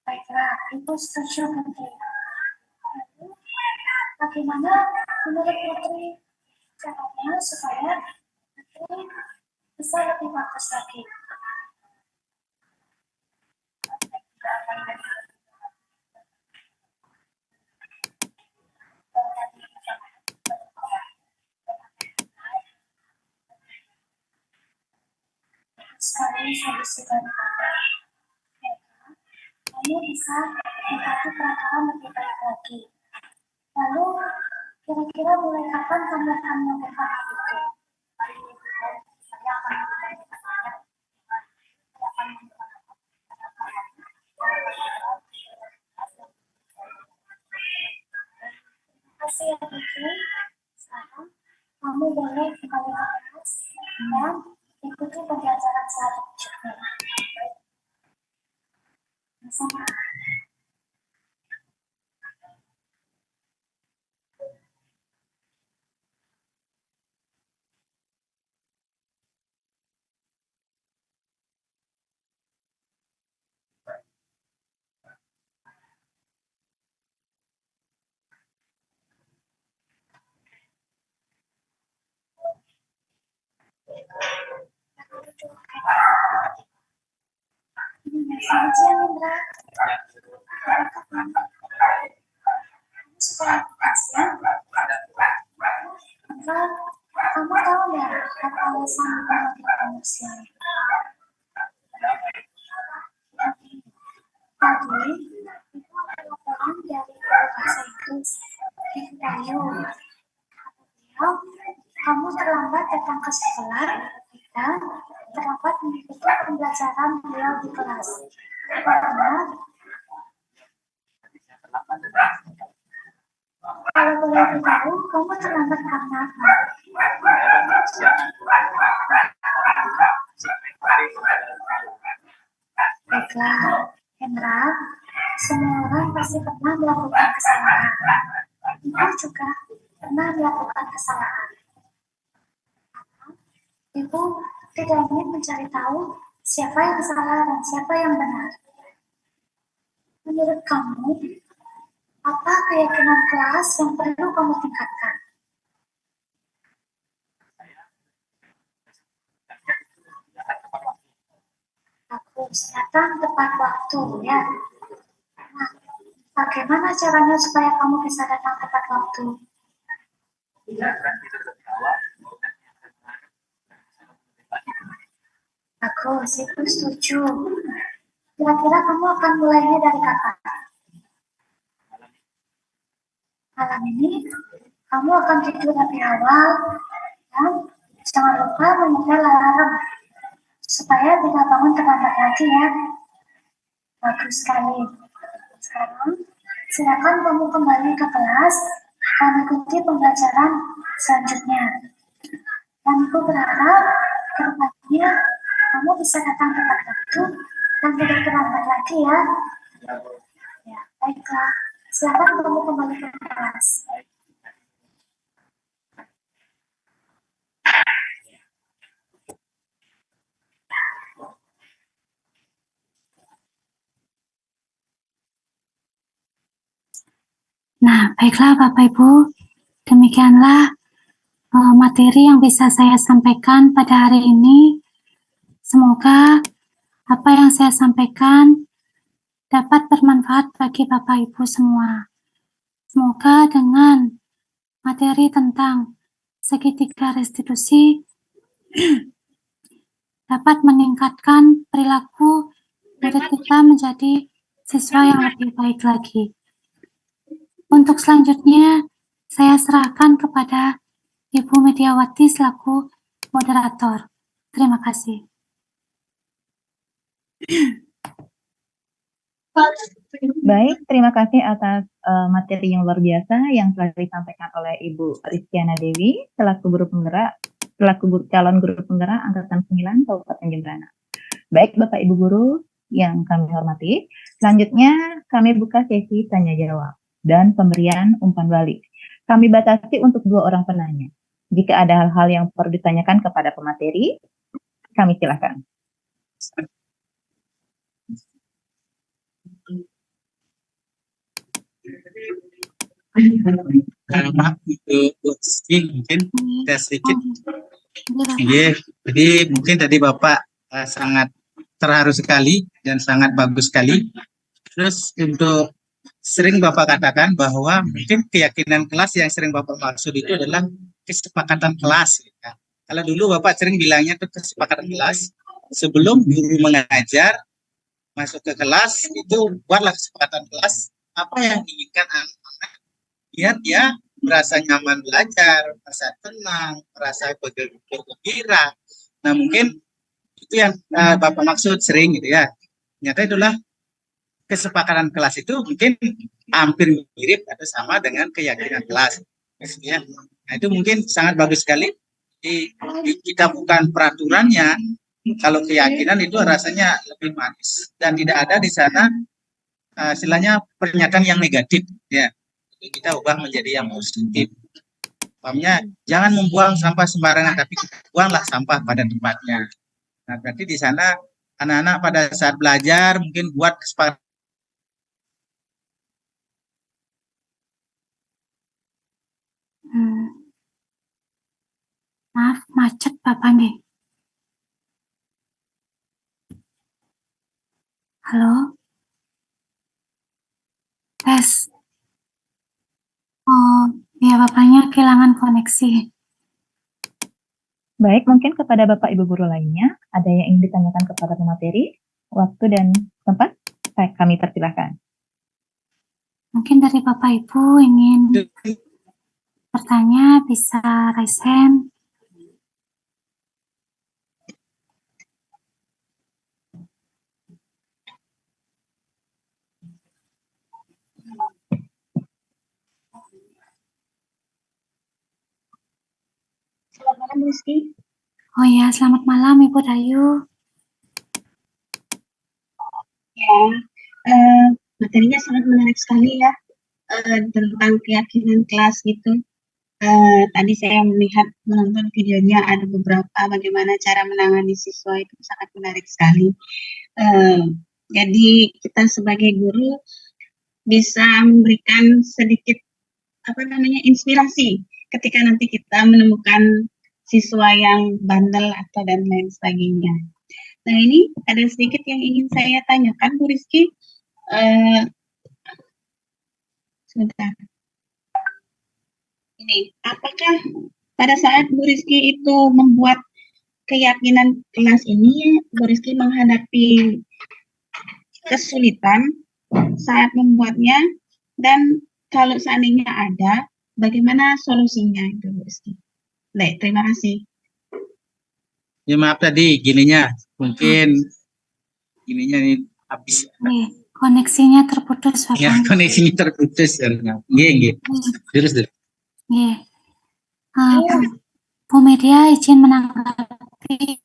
Baiklah, Ibu setuju Putri. Bagaimana menurut Putri caranya supaya Putri bisa lebih bagus lagi? Sekali solusi dari kamu bisa mengkaji peraturan lebih baik lagi. Lalu, kira-kira mulai kapan kamu akan melakukan hal itu? Saya akan melakukan. Terima kasih ya Putri. Sekarang kamu boleh kembali ke kelas dan ikuti pembelajaran selanjutnya. Sama. Selamat siang, Indra. Sekolah siang. Indra, kamu tahu nggak apa alasan kenapa kamu siang? Tadi, itu ada laporan dari bahasa Inggris. Kayu. Beliau, kamu terlambat datang ke sekolah dan terlambat mengikuti pembelajaran beliau di kelas. Karena kalau boleh tahu, kamu terlambat karena apa? Baiklah, Hendra, semua orang pasti pernah melakukan kesalahan. Ibu juga pernah melakukan kesalahan. Ibu tidak ingin mencari tahu siapa yang salah dan siapa yang benar. Menurut kamu, apa keyakinan kelas yang perlu kamu tingkatkan? Harus datang tepat waktu, ya. Nah, bagaimana caranya supaya kamu bisa datang tepat waktu? Aku setuju. Kira-kira kamu akan mulainya dari kapan? Malam ini, kamu akan tidur lebih awal dan jangan lupa menyalakan alarm supaya tidak bangun terlambat lagi, ya. Bagus sekali. Sekarang, silakan kamu kembali ke kelas dan ikuti pembelajaran selanjutnya. Dan aku berharap ke depannya kamu bisa datang tepat waktu dan tidak terlambat lagi, ya. Ya, baiklah. Silakan kamu kembali ke kelas. Nah, baiklah Bapak Ibu, demikianlah materi yang bisa saya sampaikan pada hari ini. Semoga apa yang saya sampaikan dapat bermanfaat bagi Bapak Ibu semua. Semoga dengan materi tentang segitiga restitusi dapat meningkatkan perilaku murid kita menjadi siswa yang lebih baik lagi. Untuk selanjutnya, saya serahkan kepada Ibu Mediawati selaku moderator. Terima kasih. Baik, terima kasih atas materi yang luar biasa yang telah disampaikan oleh Ibu Rizkyana Dewi selaku calon guru penggerak angkatan 9 Kabupaten Jemberana. Baik, Bapak Ibu guru yang kami hormati, selanjutnya kami buka sesi tanya jawab dan pemberian umpan balik. Kami batasi untuk 2 orang penanya. Jika ada hal-hal yang perlu ditanyakan kepada pemateri, kami silakan. Maaf untuk mungkin kita sedikit. Jadi mungkin tadi Bapak sangat terharu sekali dan sangat bagus sekali. Terus untuk sering Bapak katakan bahwa mungkin keyakinan kelas yang sering Bapak maksud itu adalah kesepakatan kelas. Ya. Kalau dulu Bapak sering bilangnya itu kesepakatan kelas, sebelum guru mengajar masuk ke kelas itu buatlah kesepakatan kelas apa yang diinginkan anak-anak biar dia merasa nyaman belajar, merasa tenang, merasa bergembira. Nah mungkin itu yang Bapak maksud sering gitu ya. Ternyata itulah kesepakatan kelas itu mungkin hampir mirip atau sama dengan keyakinan kelas. Ya. Nah itu mungkin sangat bagus sekali. Kita bukan peraturannya, kalau keyakinan itu rasanya lebih manis dan tidak ada di sana istilahnya pernyataan yang negatif. Ya, jadi kita ubah menjadi yang positif. Pahamnya jangan membuang sampah sembarangan, tapi buanglah sampah pada tempatnya. Nah berarti di sana anak-anak pada saat belajar mungkin buat kesepakatan. Maaf, macet Bapak nih. Halo? Tes. Oh, ya bapaknya kehilangan koneksi. Baik, mungkin kepada Bapak Ibu guru lainnya, ada yang ingin ditanyakan kepada pemateri, waktu dan tempat? Baik, kami persilahkan. Mungkin dari Bapak Ibu ingin bertanya, bisa raise hand. Selamat malam, Rizky. Oh ya, selamat malam Ibu Dayu. Ya, materinya sangat menarik sekali ya, tentang keyakinan kelas gitu. Tadi saya menonton videonya, ada beberapa bagaimana cara menangani siswa, itu sangat menarik sekali. Jadi kita sebagai guru bisa memberikan sedikit inspirasi ketika nanti kita menemukan siswa yang bandel atau dan lain sebagainya. Nah, ini ada sedikit yang ingin saya tanyakan, Bu Rizky. Sebentar. Ini, apakah pada saat Bu Rizky itu membuat keyakinan kelas ini, Bu Rizky menghadapi kesulitan saat membuatnya, dan kalau seandainya ada, bagaimana solusinya itu, Bu Rizky? Baik, terima kasih. Ya maaf tadi gininya, mungkin gininya ini habis. Nih, koneksinya terputus Ya, Bapak. koneksinya terputus. Nggih. Terus. Nih, Bu Media izin menanggapi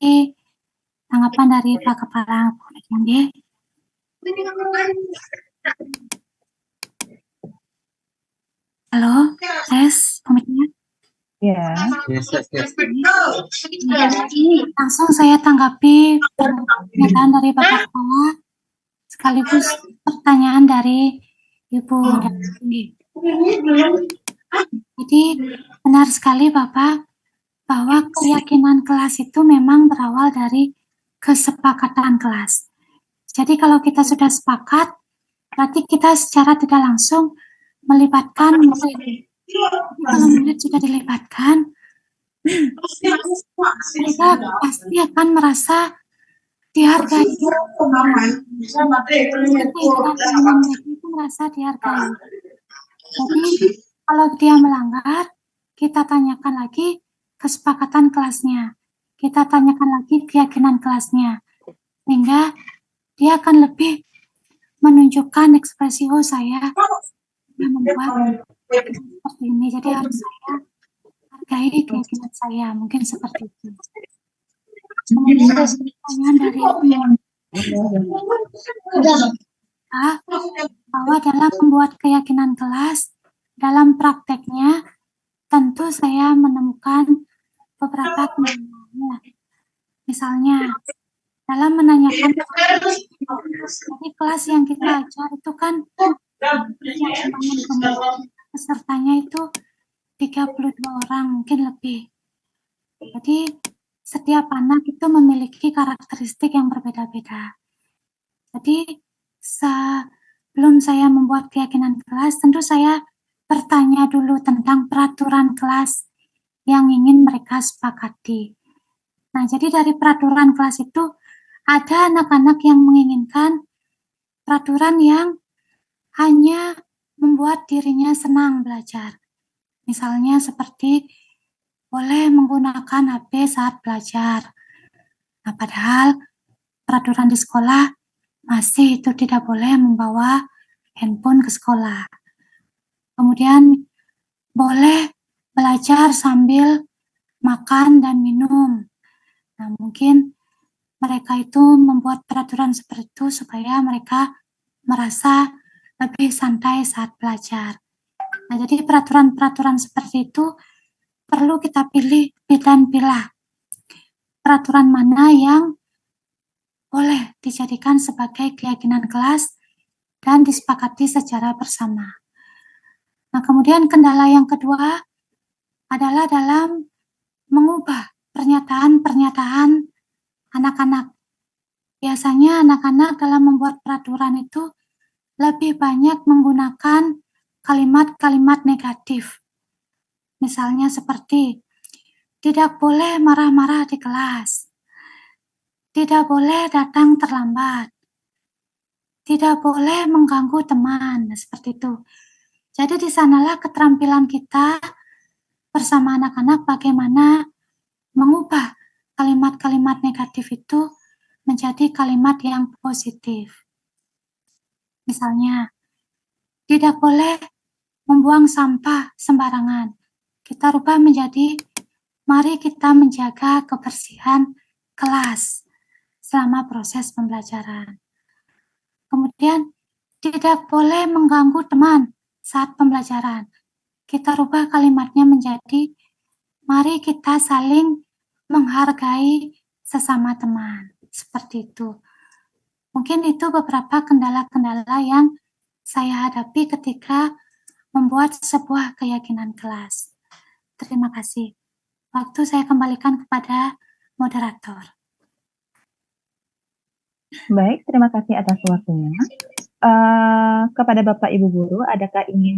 tanggapan dari Pak Kepala Nggih. Halo, tes, Bu Media. Ya, Yes. Langsung saya tanggapi pernyataan dari Bapak Kepala sekaligus pertanyaan dari Ibu Dayu. Jadi benar sekali Bapak bahwa keyakinan kelas itu memang berawal dari kesepakatan kelas. Jadi kalau kita sudah sepakat, berarti kita secara tidak langsung melibatkan murid. Kalau murid sudah dilibatkan, mereka pasti akan merasa dihargai. Itu merasa dihargai. Jadi kalau dia melanggar, kita tanyakan lagi kesepakatan kelasnya. Kita tanyakan lagi keyakinan kelasnya. Sehingga dia akan lebih menunjukkan ekspresi, oh saya membuat seperti ini, jadi harus saya hargai keyakinan saya, mungkin seperti itu. Kemudian pertanyaan dari bahwa dalam membuat keyakinan kelas, dalam prakteknya tentu saya menemukan beberapa kendala. Misalnya dalam menanyakan jadi kelas yang kita ajar itu kan pesertanya itu 32 orang, mungkin lebih. Jadi setiap anak itu memiliki karakteristik yang berbeda-beda. Jadi sebelum saya membuat keyakinan kelas, tentu saya bertanya dulu tentang peraturan kelas yang ingin mereka sepakati. Nah, jadi dari peraturan kelas itu ada anak-anak yang menginginkan peraturan yang hanya membuat dirinya senang belajar. Misalnya seperti boleh menggunakan HP saat belajar. Nah, padahal peraturan di sekolah masih itu tidak boleh membawa handphone ke sekolah. Kemudian boleh belajar sambil makan dan minum. Nah, mungkin mereka itu membuat peraturan seperti itu supaya mereka merasa lebih santai saat belajar. Nah, jadi peraturan-peraturan seperti itu perlu kita pilih dan pilah. Peraturan mana yang boleh dijadikan sebagai keyakinan kelas dan disepakati secara bersama. Nah, kemudian kendala yang kedua adalah dalam mengubah pernyataan-pernyataan anak-anak. Biasanya anak-anak dalam membuat membuat peraturan itu lebih banyak menggunakan kalimat-kalimat negatif. Misalnya seperti, tidak boleh marah-marah di kelas, tidak boleh datang terlambat, tidak boleh mengganggu teman, seperti itu. Jadi di sanalah keterampilan kita bersama anak-anak bagaimana mengubah kalimat-kalimat negatif itu menjadi kalimat yang positif. Misalnya, tidak boleh membuang sampah sembarangan. Kita rubah menjadi, mari kita menjaga kebersihan kelas selama proses pembelajaran. Kemudian, tidak boleh mengganggu teman saat pembelajaran. Kita rubah kalimatnya menjadi, mari kita saling menghargai sesama teman. Seperti itu. Mungkin itu beberapa kendala-kendala yang saya hadapi ketika membuat sebuah keyakinan kelas. Terima kasih. Waktu saya kembalikan kepada moderator. Baik, terima kasih atas waktunya. Kepada Bapak Ibu Guru, adakah ingin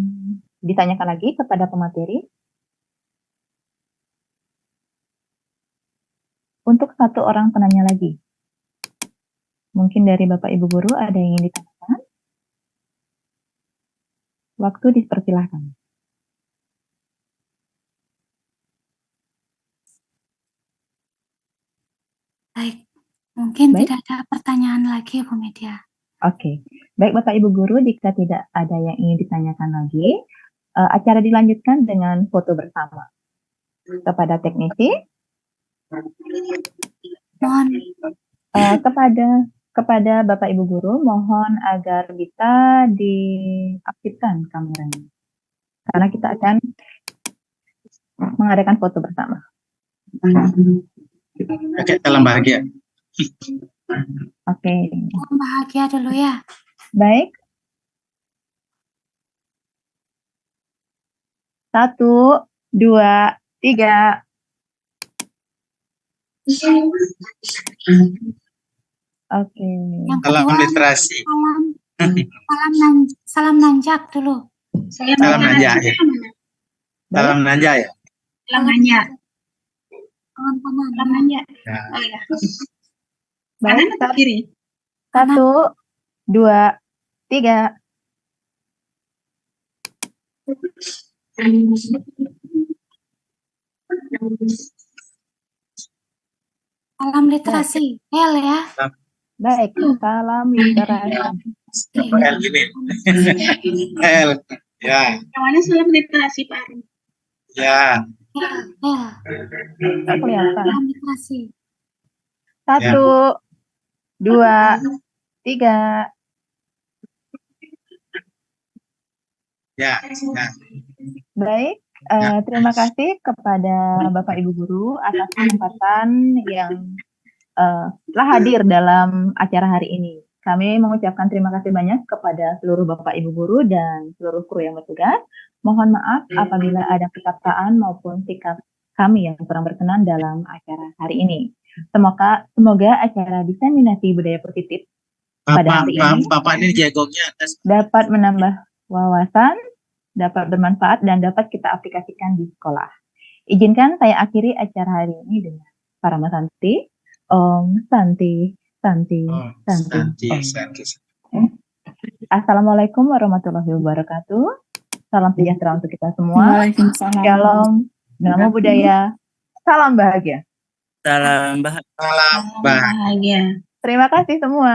ditanyakan lagi kepada pemateri? Untuk satu orang penanya lagi. Mungkin dari Bapak Ibu Guru ada yang ingin ditanyakan? Waktu dipersilahkan. Baik, mungkin Baik. tidak ada pertanyaan lagi, Bu Media. Oke, baik Bapak Ibu Guru, jika tidak ada yang ingin ditanyakan lagi, acara dilanjutkan dengan foto bersama. Kepada teknisi, Mohon kepada Bapak Ibu Guru, mohon agar bisa diaktifkan kameranya. Karena kita akan mengadakan foto bersama. Oke, salam bahagia. Oke, salam bahagia dulu ya. baik. 1, 2, 3. Oke. Yang Salam kedua, literasi. salam nanjak dulu. Salam nanja ya. Salam nanja ya. Salam nanya. Tangan kanan. Salam nanya. Ya. Oh ya. Baik, Kanan atau kiri? 1, 2, 3. Salam literasi. L ya. Baik, salam literasi. L gini. L. Ya. Yang mana salam literasi, Pak Arum? Ya. L. Nggak kelihatan. Salam literasi. 1, 2, 3. Ya. Ya. Baik, terima kasih kepada Bapak Ibu Guru atas kesempatan yang telah hadir dalam acara hari ini. Kami mengucapkan terima kasih banyak kepada seluruh Bapak Ibu Guru dan seluruh kru yang bertugas. Mohon maaf apabila ada kekacauan maupun sikap kami yang kurang berkenan dalam acara hari ini. Semoga acara diseminasi budaya positif pada hari ini Bapak ini jagongnya atas. dapat menambah wawasan, dapat bermanfaat, dan dapat kita aplikasikan di sekolah. Izinkan saya akhiri acara hari ini dengan Parama Santi. Om Santi, Santi, Santi. Om. Assalamualaikum warahmatullahi wabarakatuh. Salam sejahtera untuk kita semua. Waalaikumsalam. Shalom, namo buddhaya, salam bahagia. Salam bahagia. Salam bahagia. Bahagia. Terima kasih semua.